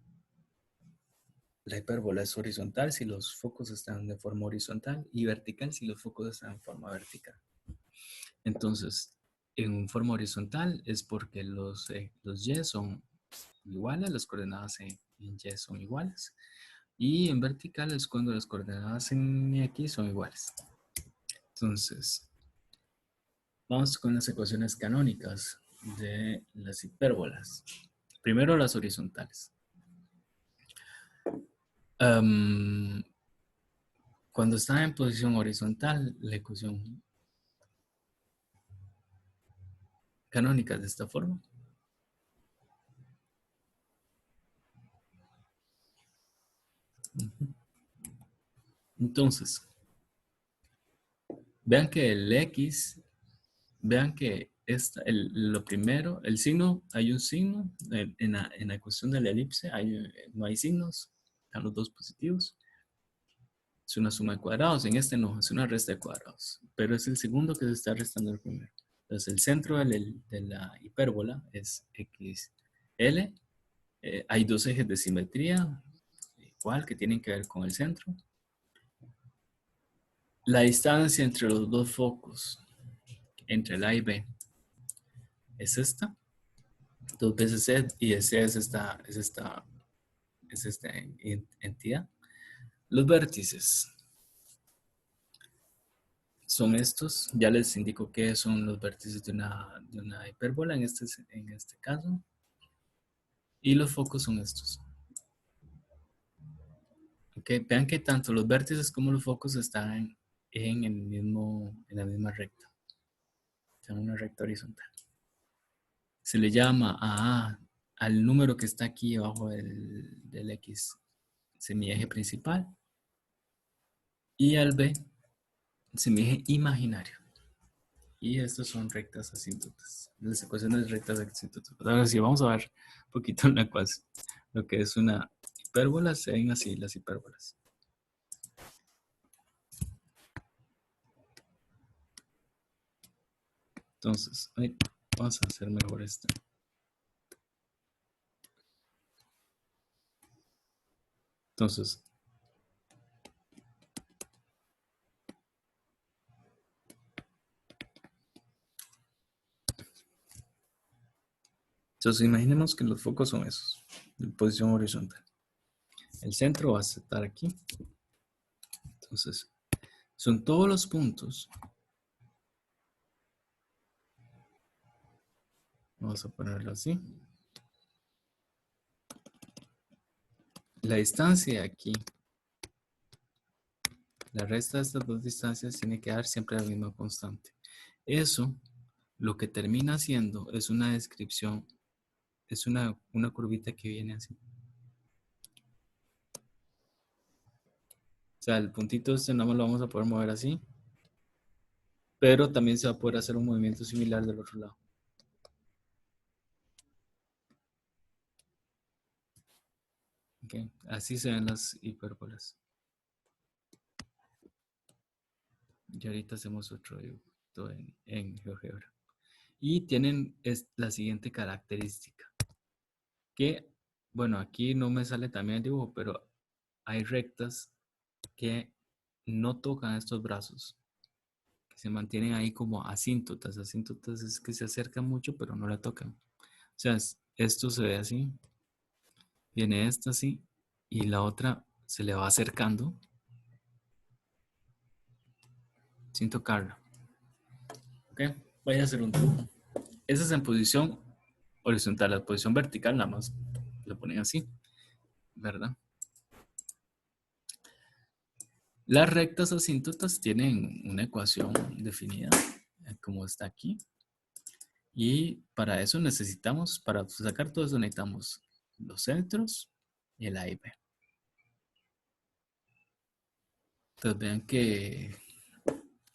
hipérbola es horizontal si los focos están de forma horizontal y vertical si los focos están en forma vertical. Entonces, en forma horizontal es porque los Y son iguales, las coordenadas en Y son iguales. Y en vertical es cuando las coordenadas en X son iguales. Entonces, vamos con las ecuaciones canónicas de las hipérbolas. Primero las horizontales. Cuando está en posición horizontal, la ecuación canónica es de esta forma. Entonces, vean que el X, vean que lo primero, el signo, hay un signo, en la ecuación de la elipse no hay signos, están los dos positivos. Es una suma de cuadrados, en este no, es una resta de cuadrados, pero es el segundo que se está restando el primero. Entonces el centro de la hipérbola es XL, hay dos ejes de simetría, igual que tienen que ver con el centro. La distancia entre los dos focos, entre el A y B, es esta, 2 veces Z, y C es esta entidad. Los vértices son estos. Ya les indico qué son los vértices de una hipérbola en este caso. Y los focos son estos. Okay. Vean que tanto los vértices como los focos están en la misma recta. En una recta horizontal. Se le llama al número que está aquí abajo del X semieje principal. Y al B semieje imaginario. Y estas son rectas asíntotas. Las ecuaciones rectas asíntotas. Ahora sí, vamos a ver un poquito lo que es una hipérbola. Se ven así las hipérbolas. Entonces, vamos a hacer mejor esto. Entonces, imaginemos que los focos son esos, de posición horizontal. El centro va a estar aquí. Entonces, son todos los puntos. Vamos a ponerlo así. La distancia aquí, la resta de estas dos distancias tiene que dar siempre la misma constante. Eso, lo que termina siendo es una descripción, es una curvita que viene así. O sea, el puntito este no lo vamos a poder mover así, pero también se va a poder hacer un movimiento similar del otro lado. Okay. Así se ven las hipérbolas. Y ahorita hacemos otro dibujo en GeoGebra. Y tienen la siguiente característica. Que, bueno, aquí no me sale también el dibujo, pero hay rectas que no tocan estos brazos. Que se mantienen ahí como asíntotas. Asíntotas es que se acercan mucho, pero no la tocan. O sea, esto se ve así. Viene esta así. Y la otra se le va acercando sin tocarla. Ok, voy a hacer un dibujo. Esa es en posición horizontal. La posición vertical nada más lo ponen así, ¿verdad? Las rectas asíntotas tienen una ecuación definida, como está aquí. Y para eso necesitamos, para sacar todo eso necesitamos los centros y el A y B. Entonces vean que,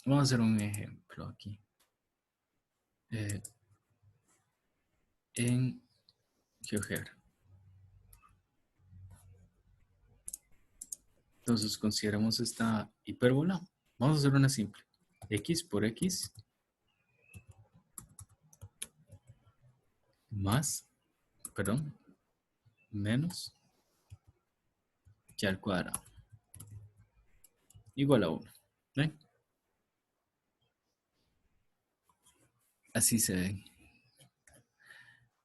vamos a hacer un ejemplo aquí. En GeoGebra. Entonces consideramos esta hipérbola. Vamos a hacer una simple. X por X más, perdón, menos y al cuadrado. Igual a 1. ¿Ven? Así se ven.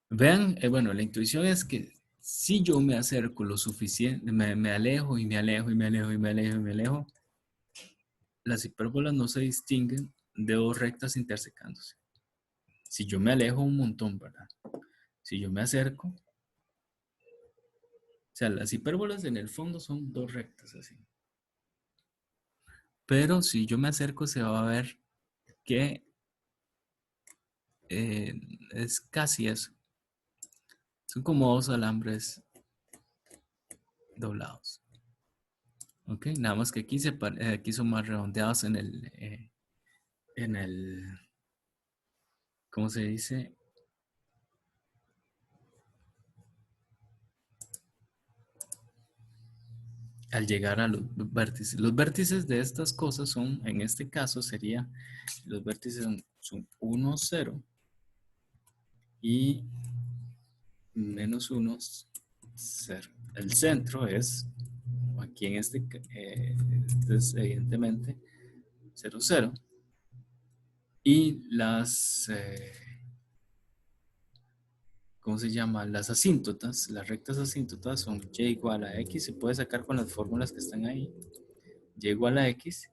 Vean, bueno, la intuición es que si yo me acerco lo suficiente, me alejo y me alejo y me alejo y me alejo y me alejo, las hipérbolas no se distinguen de dos rectas intersecándose. Si yo me alejo un montón, ¿verdad? Si yo me acerco, o sea, las hipérbolas en el fondo son dos rectas así. Pero si yo me acerco se va a ver que es casi eso. Son como dos alambres doblados. Ok, nada más que aquí, aquí son más redondeados en el, ¿cómo se dice? Al llegar a los vértices. Los vértices de estas cosas son, en este caso sería, los vértices son 1, 0 y menos 1, 0. El centro es, aquí en es evidentemente 0, 0. Y las, ¿cómo se llama? Las asíntotas, las rectas asíntotas son y igual a x, se puede sacar con las fórmulas que están ahí. Y igual a x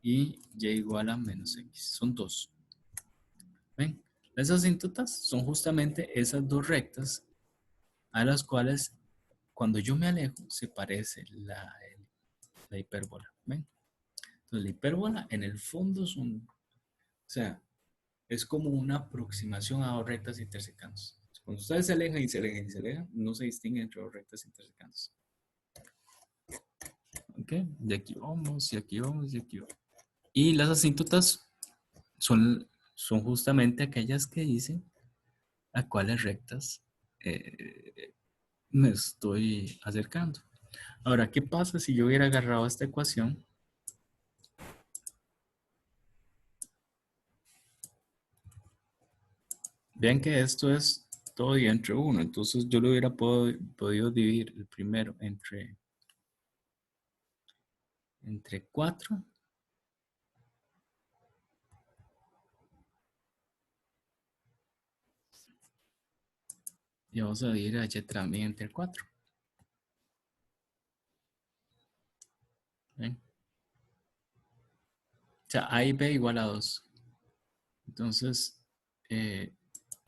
y y igual a menos x. Son dos. ¿Ven? Las asíntotas son justamente esas dos rectas a las cuales cuando yo me alejo se parece la hipérbola. ¿Ven? Entonces la hipérbola en el fondo son, o sea, es como una aproximación a dos rectas intersecándose. Cuando ustedes se alejan y se alejan y se alejan, no se distinguen entre dos rectas intersecándose. ¿Ok? De aquí vamos, y aquí vamos, y aquí vamos. Y las asíntotas son justamente aquellas que dicen a cuáles rectas me estoy acercando. Ahora, ¿qué pasa si yo hubiera agarrado esta ecuación? Vean que esto es todo y entre 1. Entonces yo lo hubiera podido dividir el primero entre 4. Y vamos a dividir a y también entre 4. ¿Ven? O sea, A y B igual a 2. Entonces, eh,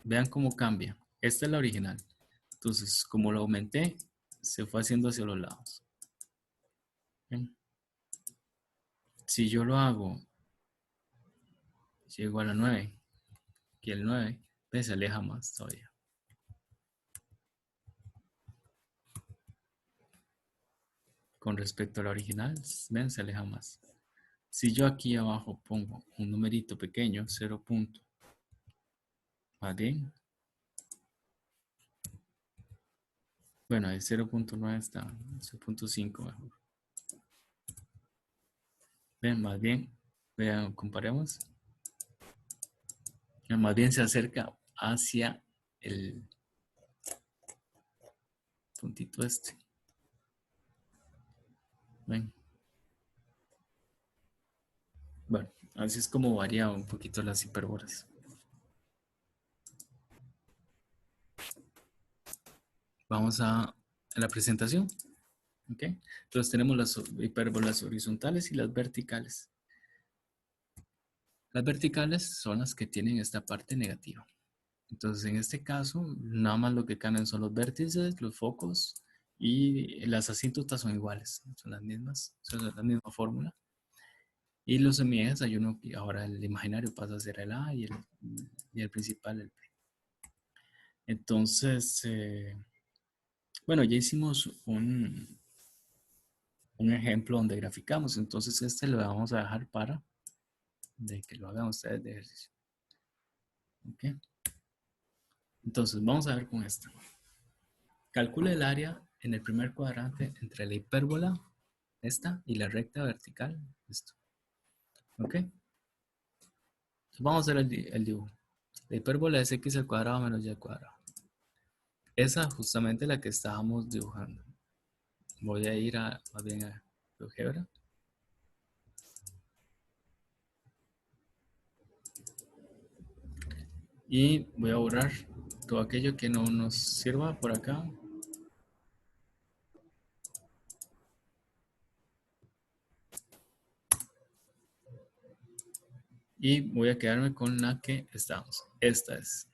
vean cómo cambia. Esta es la original. Entonces, como lo aumenté, se fue haciendo hacia los lados. ¿Ven? Si yo lo hago y igual a 9, que el 9 pues, se aleja más todavía. Con respecto a la original, ven, se aleja más. Si yo aquí abajo pongo un numerito pequeño, 0 punto, más bien, bueno, el 0.9 está, 0.5 mejor. Ven, más bien, vean, comparemos. Más bien se acerca hacia el puntito este. Ven. Bueno, así es como varía un poquito las hipérbolas. Vamos a la presentación. ¿Ok? Entonces tenemos las hipérbolas horizontales y las verticales. Las verticales son las que tienen esta parte negativa. Entonces en este caso, nada más lo que cambian son los vértices, los focos Y las asíntotas son iguales, son las mismas, son la misma fórmula. Y los semiejes hay uno, y ahora el imaginario pasa a ser el A y el principal el B. Entonces, bueno, ya hicimos un ejemplo donde graficamos. Entonces, este lo vamos a dejar para de que lo hagan ustedes de ejercicio. ¿Ok? Entonces, vamos a ver con esta. Calcule el área en el primer cuadrante entre la hipérbola, esta, y la recta vertical, esto. ¿Ok? Entonces, vamos a hacer el dibujo. La hipérbola es x al cuadrado menos y al cuadrado. Esa es justamente la que estábamos dibujando. Voy a ir más bien a GeoGebra. Y voy a borrar todo aquello que no nos sirva por acá. Y voy a quedarme con la que estamos. Esta es.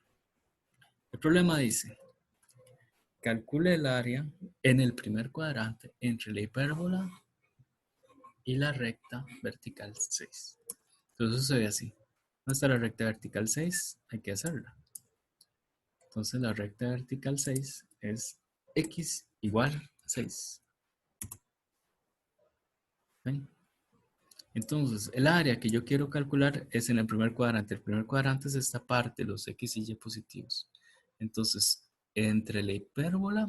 El problema dice, calcule el área en el primer cuadrante entre la hipérbola y la recta vertical 6. Entonces se ve así. ¿Dónde está la recta vertical 6? Hay que hacerla. Entonces la recta vertical 6 es x igual a 6. ¿Ven? Entonces, el área que yo quiero calcular es en el primer cuadrante. El primer cuadrante es esta parte, los x y y positivos. Entonces, entre la hipérbola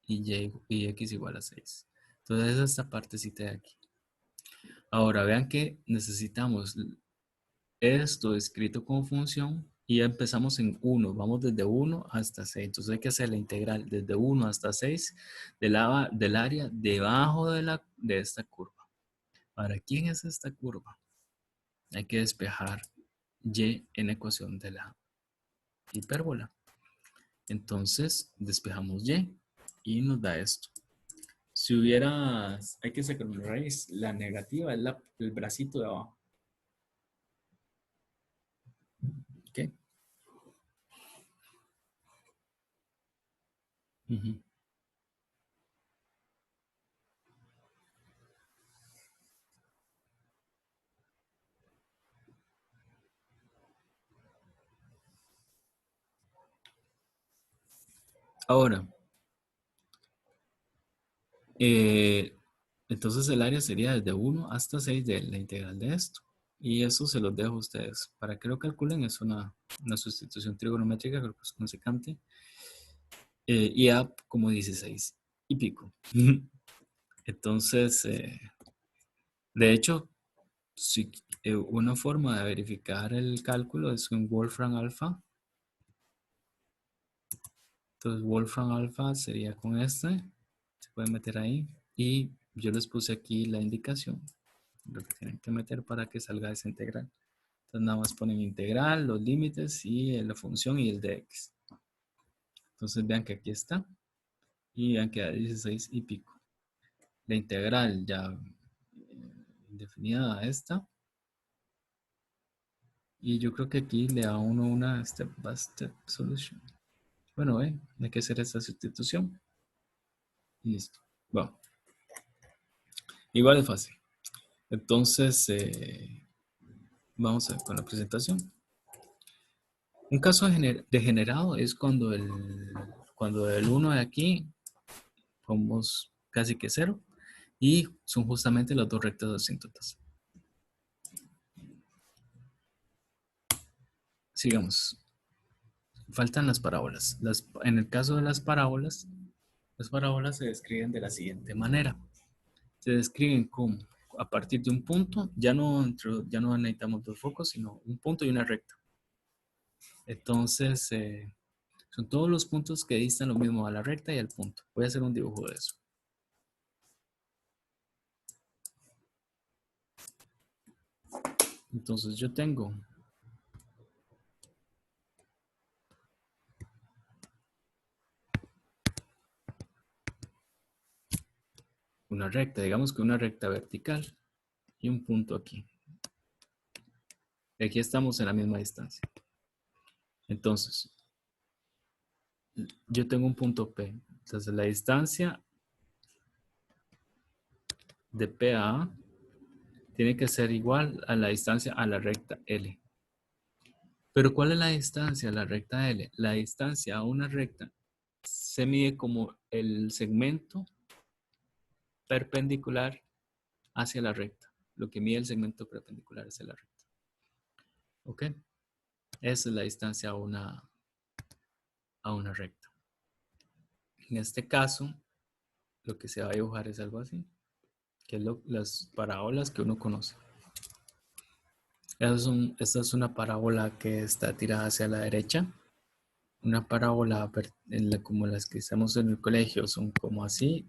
y x igual a 6. Entonces, es esta partecita de aquí. Ahora, vean que necesitamos esto escrito como función y ya empezamos en 1. Vamos desde 1 hasta 6. Entonces, hay que hacer la integral desde 1 hasta 6 del área debajo de esta curva. ¿Para quién es esta curva? Hay que despejar y en la ecuación de la hipérbola. Entonces, despejamos y nos da esto. Si hubiera, hay que sacar una raíz. La negativa es el bracito de abajo. ¿Ok? Ujú. Ahora, eh, entonces el área sería desde 1 hasta 6 de la integral de esto. Y eso se los dejo a ustedes. Para que lo calculen es una sustitución trigonométrica, creo que es con secante. Y A como 16 y pico. Entonces, de hecho, sí, una forma de verificar el cálculo es un Wolfram Alpha. Entonces, Wolfram Alpha sería con este. Se puede meter ahí. Y yo les puse aquí la indicación. Lo que tienen que meter para que salga esa integral. Entonces, nada más ponen integral, los límites y la función y el de x. Entonces, vean que aquí está. Y vean que da 16 y pico. La integral ya definida a esta. Y yo creo que aquí le da a uno una step by step solution. Bueno, hay que hacer esta sustitución. Y listo. Bueno, igual es fácil. Entonces, vamos a ver con la presentación. Un caso degenerado es cuando el 1 de aquí somos casi que 0 y son justamente las dos rectas asíntotas. Sigamos. Faltan las parábolas. En el caso de las parábolas se describen de la siguiente manera. Se describen como a partir de un punto, ya no necesitamos dos focos, sino un punto y una recta. Entonces, son todos los puntos que distan lo mismo a la recta y al punto. Voy a hacer un dibujo de eso. Entonces, yo tengo una recta, digamos que una recta vertical y un punto aquí. Y aquí estamos en la misma distancia. Entonces, yo tengo un punto P. Entonces la distancia de P a A tiene que ser igual a la distancia a la recta L. Pero ¿cuál es la distancia a la recta L? La distancia a una recta se mide como el segmento perpendicular hacia la recta. Lo que mide el segmento perpendicular hacia la recta. ¿Ok? Esa es la distancia a una recta. En este caso, lo que se va a dibujar es algo así, que es las parábolas que uno conoce. Esta es una parábola que está tirada hacia la derecha. Una parábola como las que estamos en el colegio son como así.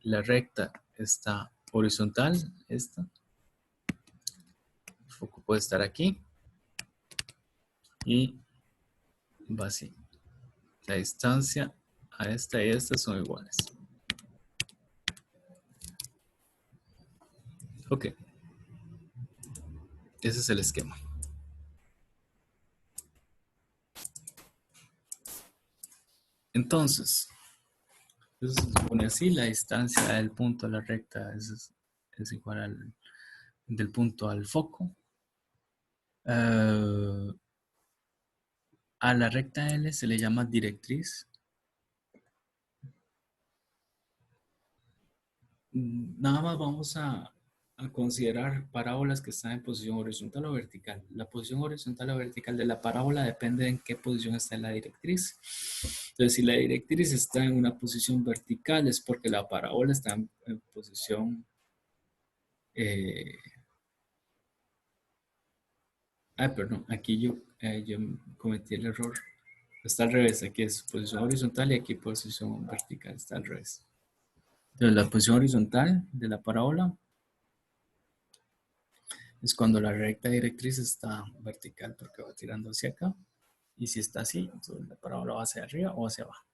La recta está horizontal, esta. El foco puede estar aquí. Y va así. La distancia a esta y esta son iguales. Ok. Ese es el esquema. Entonces, eso se supone así, la distancia del punto a la recta es igual del punto al foco. A la recta L se le llama directriz. Nada más vamos a considerar parábolas que están en posición horizontal o vertical. La posición horizontal o vertical de la parábola depende de en qué posición está la directriz. Entonces, si la directriz está en una posición vertical es porque la parábola está en posición... perdón, aquí yo cometí el error. Está al revés, aquí es posición horizontal y aquí posición vertical, está al revés. Entonces, la posición horizontal de la parábola es cuando la recta directriz está vertical porque va tirando hacia acá. Y si está así, entonces la parábola va hacia arriba o hacia abajo.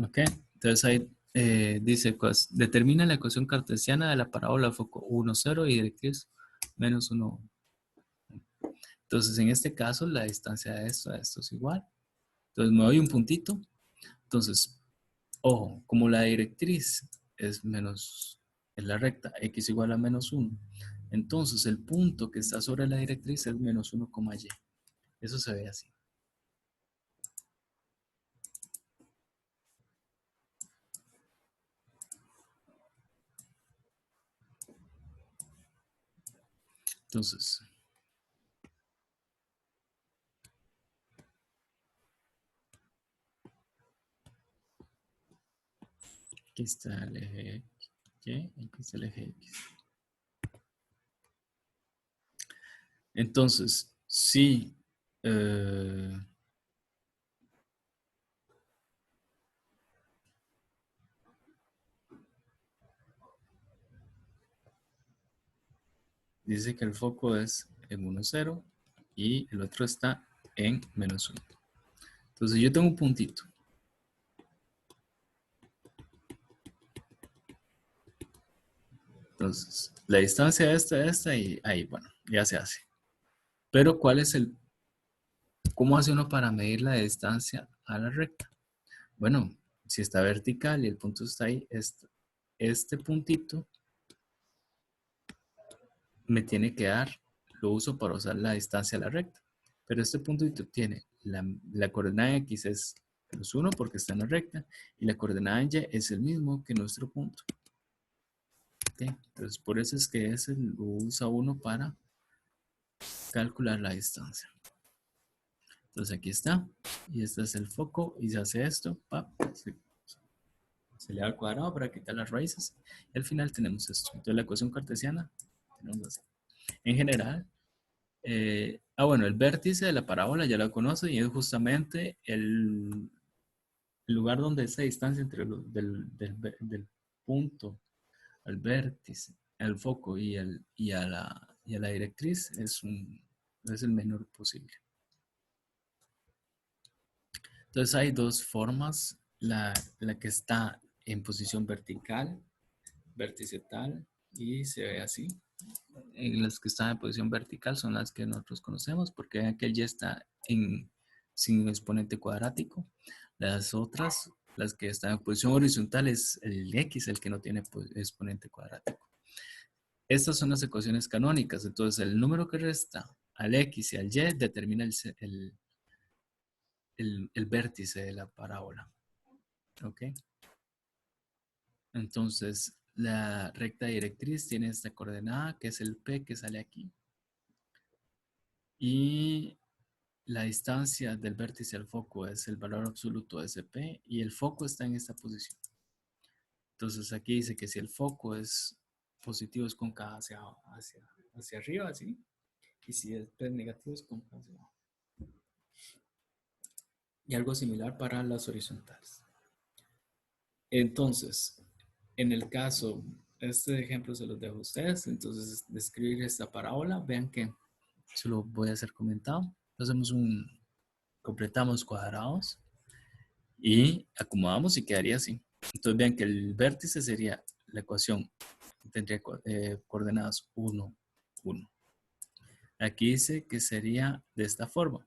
¿Ok? Entonces ahí dice, pues, determina la ecuación cartesiana de la parábola foco 1, 0 y directriz menos 1. Entonces en este caso la distancia de esto a esto es igual. Entonces me doy un puntito. Entonces, ojo, como la directriz es la recta, x igual a menos 1. Entonces el punto que está sobre la directriz es menos 1, y. Eso se ve así. Entonces, aquí está el eje Y, aquí está el eje X. Entonces, si dice que el foco es en 1, 0 y el otro está en menos 1. Entonces yo tengo un puntito. Entonces, la distancia de esta y ahí, bueno, ya se hace. Pero ¿cómo hace uno para medir la distancia a la recta? Bueno, si está vertical y el punto está ahí, este puntito me tiene que dar, lo uso para usar la distancia a la recta. Pero este puntito tiene la coordenada X es menos 1 porque está en la recta y la coordenada Y es el mismo que nuestro punto. ¿Okay? Entonces, por eso es que ese lo usa uno para calcular la distancia. Entonces, aquí está. Y este es el foco y se hace esto. Se le da al cuadrado para quitar las raíces. Y al final tenemos esto. Entonces, la ecuación cartesiana tenemos así. En general, bueno, el vértice de la parábola ya lo conoce y es justamente el lugar donde esa distancia entre del punto al vértice, al foco y a la directriz es el menor posible. Entonces hay dos formas, la que está en posición vertical, vértice tal, y se ve así. Las que están en posición vertical son las que nosotros conocemos porque aquel ya está sin exponente cuadrático. Las otras, las que están en posición horizontal, es el x el que no tiene exponente cuadrático. Estas son las ecuaciones canónicas. Entonces, el número que resta al x y al y determina el vértice de la parábola. ¿Ok? Entonces, la recta directriz tiene esta coordenada, que es el P que sale aquí. Y la distancia del vértice al foco es el valor absoluto de ese P. Y el foco está en esta posición. Entonces, aquí dice que si el foco es positivo, es cóncavo hacia arriba, así. Y si el P es negativo, es cóncavo hacia abajo. Y algo similar para las horizontales. Entonces, en el caso, este ejemplo se los dejo a ustedes. Entonces, describir esta parábola, vean que se lo voy a hacer comentado. Hacemos completamos cuadrados y acomodamos y quedaría así. Entonces, vean que el vértice sería la ecuación, tendría coordenadas 1, 1. Aquí dice que sería de esta forma.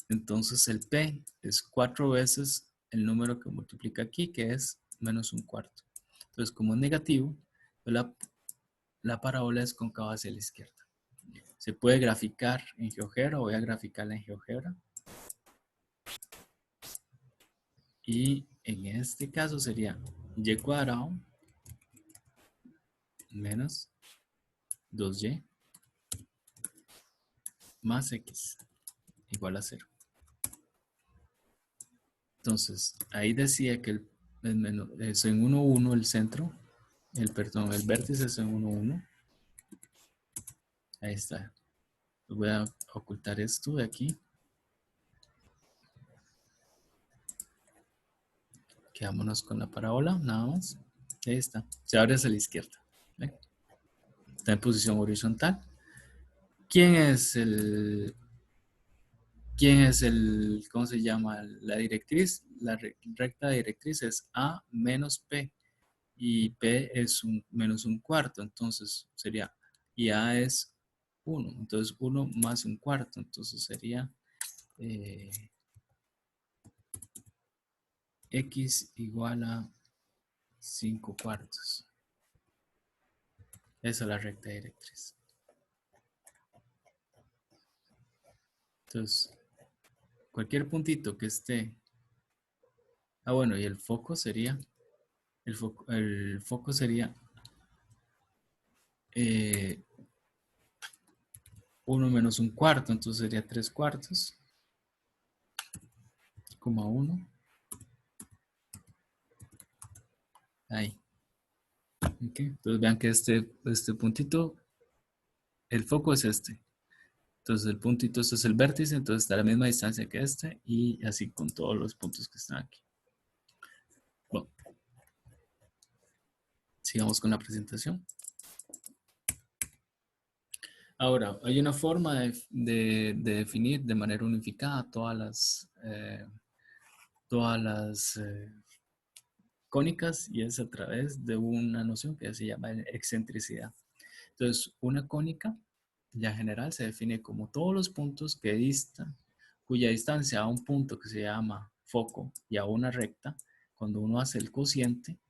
Entonces, el P es 4 veces el número que multiplica aquí, que es menos un cuarto. Entonces, como es negativo, la parábola es cóncava hacia la izquierda. Se puede graficar en GeoGebra, voy a graficarla en GeoGebra. Y en este caso sería y cuadrado menos 2y más x igual a 0. Entonces, ahí decía que es en 1, 1 el centro, el vértice es en 1, 1. Ahí está. Voy a ocultar esto de aquí. Quedámonos con la parábola, nada más. Ahí está. Se abre hacia la izquierda. ¿Ven? Está en posición horizontal. ¿Quién es cómo se llama? La directriz, la recta directriz es A menos P. Y P es menos un cuarto. Entonces sería, y A es 1. Entonces 1 más un cuarto. Entonces sería X igual a 5 cuartos. Esa es la recta directriz. Entonces, cualquier puntito que esté. Ah, bueno, y el foco sería. El foco sería 1 menos un cuarto. Entonces sería 3 cuartos. Coma 1. Ahí. Okay. Entonces vean que este puntito, el foco es este. Entonces el puntito, este es el vértice, entonces está a la misma distancia que este y así con todos los puntos que están aquí. Bueno, sigamos con la presentación. Ahora, hay una forma de definir de manera unificada todas las cónicas y es a través de una noción que se llama excentricidad. Entonces, una cónica ya general se define como todos los puntos que distan, cuya distancia a un punto que se llama foco y a una recta, cuando uno hace el cociente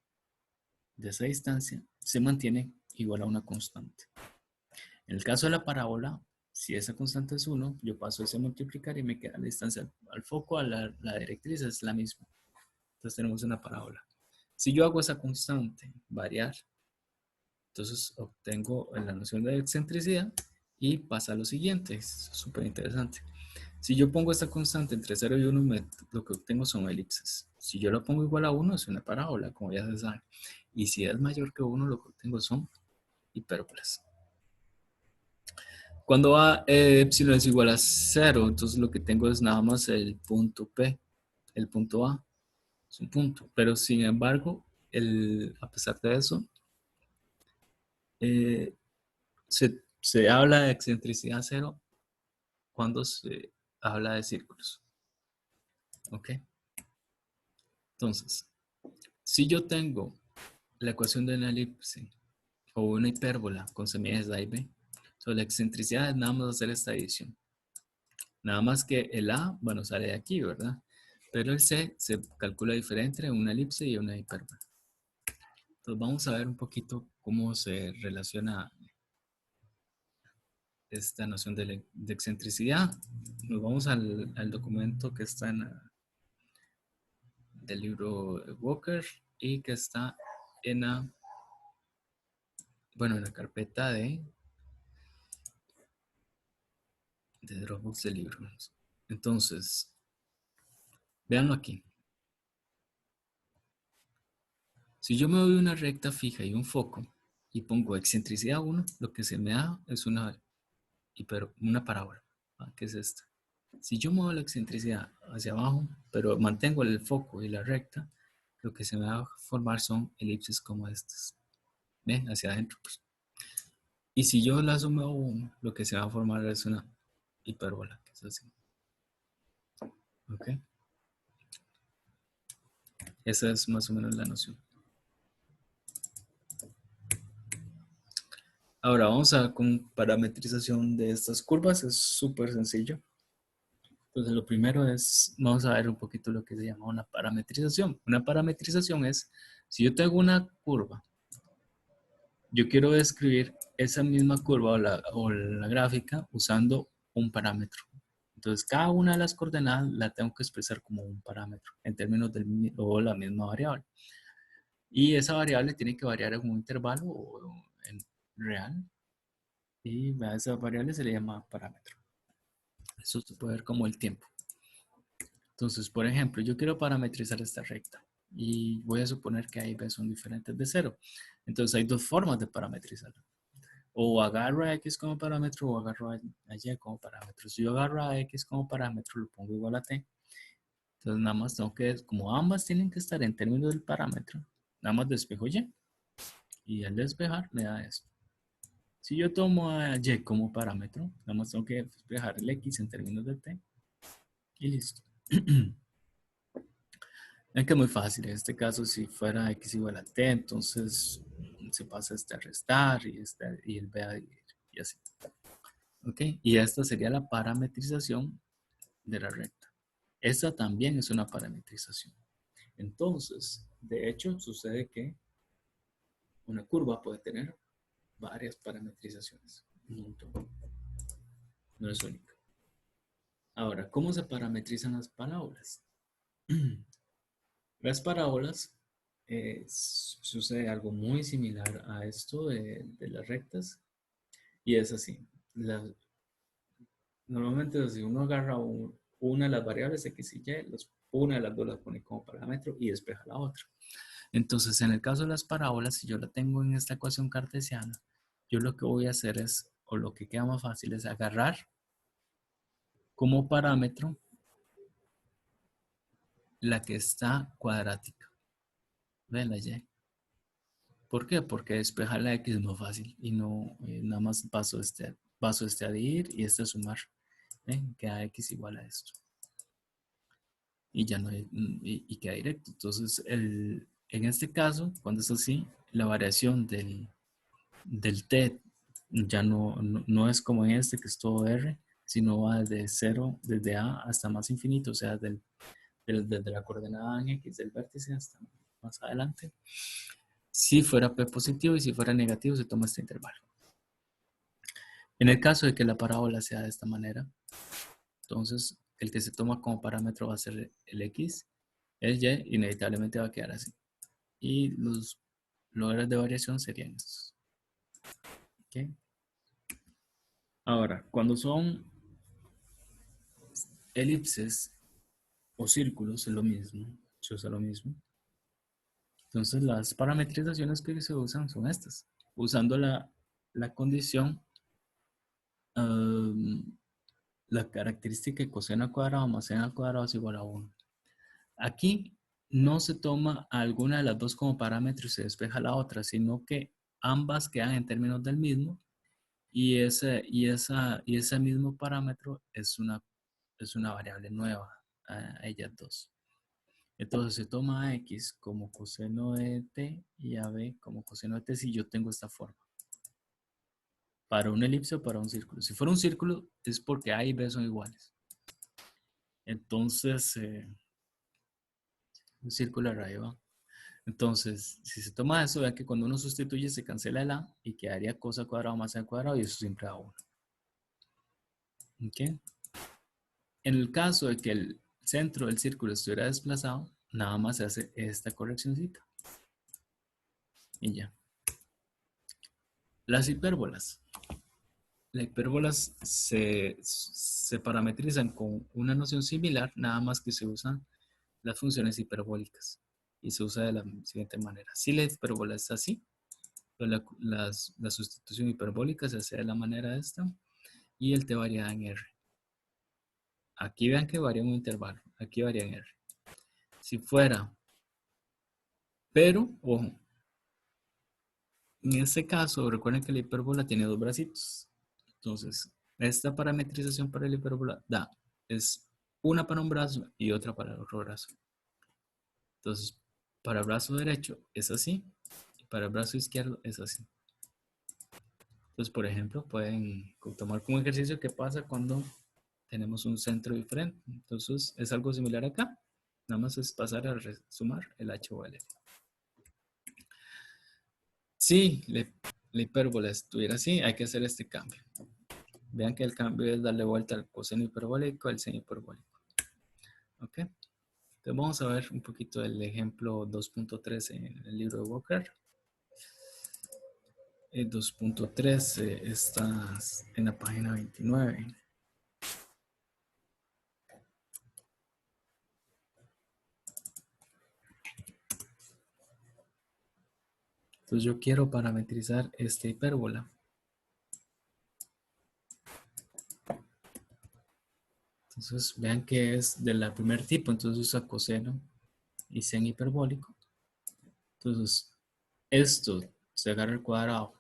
de esa distancia, se mantiene igual a una constante. En el caso de la parábola, si esa constante es 1, yo paso ese a multiplicar y me queda la distancia al foco, a la directriz es la misma. Entonces tenemos una parábola. Si yo hago esa constante variar, entonces obtengo la noción de excentricidad y pasa a lo siguiente, es súper interesante. Si yo pongo esta constante entre 0 y 1, lo que obtengo son elipses. Si yo lo pongo igual a 1, es una parábola, como ya se sabe. Y si es mayor que 1, lo que obtengo son hipérbolas. Cuando epsilon es igual a 0, entonces lo que tengo es nada más el punto P, el punto A, es un punto. Pero sin embargo, a pesar de eso, se habla de excentricidad 0 cuando se habla de círculos. ¿Ok? Entonces, si yo tengo la ecuación de una elipse o una hipérbola con semillas de A y B, so, la excentricidad es nada más hacer esta división. Nada más que el A, bueno, sale de aquí, ¿verdad? Pero el C se calcula diferente en una elipse y una hipérbola. Entonces vamos a ver un poquito cómo se relaciona esta noción de excentricidad. Nos vamos al documento que está del libro Walker y que está en en la carpeta de Dropbox del libro. Entonces, véanlo aquí. Si yo me doy una recta fija y un foco y pongo excentricidad 1, lo que se me da es una parábola, que es esta. Si yo muevo la excentricidad hacia abajo, pero mantengo el foco y la recta, lo que se me va a formar son elipses como estas. ¿Ven? Hacia adentro. Pues. Y si yo la muevo, lo que se va a formar es una hipérbola, que es así. ¿Ok? Esa es más o menos la noción. Ahora vamos a con parametrización de estas curvas. Es súper sencillo. Entonces lo primero es, vamos a ver un poquito lo que se llama una parametrización. Una parametrización es, si yo tengo una curva, yo quiero describir esa misma curva o la gráfica usando un parámetro. Entonces cada una de las coordenadas la tengo que expresar como un parámetro en términos o la misma variable. Y esa variable tiene que variar en un intervalo o en real. Y a esa variable se le llama parámetro. Eso se puede ver como el tiempo. Entonces, por ejemplo, yo quiero parametrizar esta recta y voy a suponer que A y B son diferentes de 0. Entonces, hay dos formas de parametrizarla. O agarro a X como parámetro o agarro a Y como parámetro. Si yo agarro a X como parámetro, lo pongo igual a T. Entonces, nada más tengo que, como ambas tienen que estar en términos del parámetro, nada más despejo Y. Y al despejar me da esto. Si yo tomo a Y como parámetro, nada más tengo que despejar el X en términos de T. Y listo. Es que es muy fácil. En este caso, si fuera X igual a T, entonces se pasa este a restar y el B a dividir. Y así. ¿Ok? Y esta sería la parametrización de la recta. Esta también es una parametrización. Entonces, de hecho, sucede que una curva puede tener varias parametrizaciones. Un montón. No es única. Ahora, ¿cómo se parametrizan las parábolas? Las parábolas sucede algo muy similar a esto de las rectas y es así. Normalmente si uno agarra una de las variables X y Y, una de las dos las pone como parámetro y despeja la otra. Entonces, en el caso de las parábolas, si yo la tengo en esta ecuación cartesiana, yo lo que voy a hacer es, o lo que queda más fácil es agarrar como parámetro la que está cuadrática. ¿Ven la Y? ¿Por qué? Porque despejar la X es más fácil y no nada más paso este a dividir y este a sumar. ¿Ven? Queda X igual a esto. Y ya no hay, y queda directo. Entonces, en este caso, cuando es así, la variación del T ya no es como en este que es todo R, sino va desde 0, desde A hasta más infinito, o sea, desde la coordenada en X del vértice hasta más adelante. Si fuera P positivo y si fuera negativo, se toma este intervalo. En el caso de que la parábola sea de esta manera, entonces el que se toma como parámetro va a ser el X, el Y inevitablemente va a quedar así. Y los logros de variación serían estos. ¿Okay? Ahora, cuando son elipses o círculos, es lo mismo, se usa lo mismo. Entonces las parametrizaciones que se usan son estas, usando la condición, la característica de coseno al cuadrado más seno al cuadrado es igual a 1. Aquí no se toma alguna de las dos como parámetro y se despeja la otra, sino que ambas quedan en términos del mismo y ese mismo parámetro es una variable nueva a ellas dos. Entonces se toma a X como coseno de T y a B como coseno de T si yo tengo esta forma. Para un elipse o para un círculo. Si fuera un círculo es porque A y B son iguales. Entonces, un círculo arriba. Entonces, si se toma eso, vean que cuando uno sustituye se cancela el a y quedaría cosa al cuadrado más a al cuadrado y eso siempre da 1. ¿Okay? En el caso de que el centro del círculo estuviera desplazado, nada más se hace esta correccióncita. Y ya. Las hipérbolas. Las hipérbolas se parametrizan con una noción similar, nada más que se usan las funciones hiperbólicas. Y se usa de la siguiente manera. Si la hipérbola es así, pues la sustitución hiperbólica se hace de la manera esta y el t varía en r. Aquí vean que varía un intervalo, aquí varía en r. Si fuera, pero, ojo, en este caso, recuerden que la hipérbola tiene dos bracitos. Entonces, esta parametrización para la hipérbola es una para un brazo y otra para el otro brazo. Entonces, para el brazo derecho es así y para el brazo izquierdo es así. Entonces, por ejemplo, pueden tomar como ejercicio qué pasa cuando tenemos un centro diferente. Entonces, es algo similar acá. Nada más es pasar a sumar el h o el f. Si la hipérbola estuviera así, hay que hacer este cambio. Vean que el cambio es darle vuelta al coseno hiperbólico al seno hiperbólico. ¿Ok? Entonces vamos a ver un poquito el ejemplo 2.3 en el libro de Walker. El 2.3 está en la página 29. Entonces yo quiero parametrizar esta hipérbola. Entonces vean que es de la primer tipo, entonces usa coseno y seno hiperbólico. Entonces esto se agarra al cuadrado.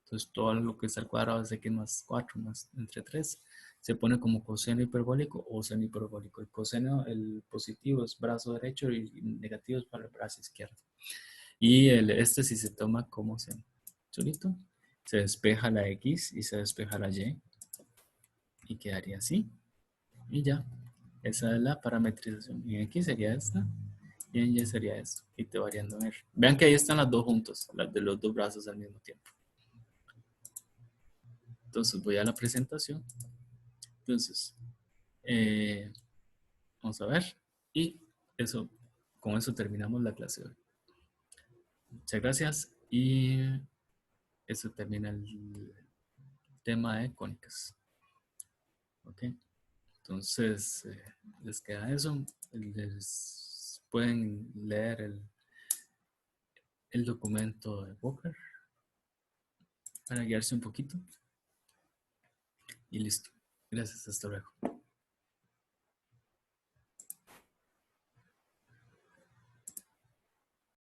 Entonces todo lo que está al cuadrado es x más 4 más entre 3. Se pone como coseno hiperbólico o seno hiperbólico. El coseno, el positivo es brazo derecho y negativo es para el brazo izquierdo. Y este sí se toma como seno. Solito. Se despeja la x y se despeja la y. Y quedaría así. Y ya. Esa es la parametrización. Y en x sería esta. Y en y sería esto. Y te variando en r. Vean que ahí están las dos juntas. Las de los dos brazos al mismo tiempo. Entonces voy a la presentación. Entonces, vamos a ver. Y eso, con eso terminamos la clase de hoy. Muchas gracias. Y eso termina el tema de cónicas. Ok. Entonces, les queda eso. Les pueden leer el documento de Walker para guiarse un poquito. Y listo. Gracias. Hasta luego.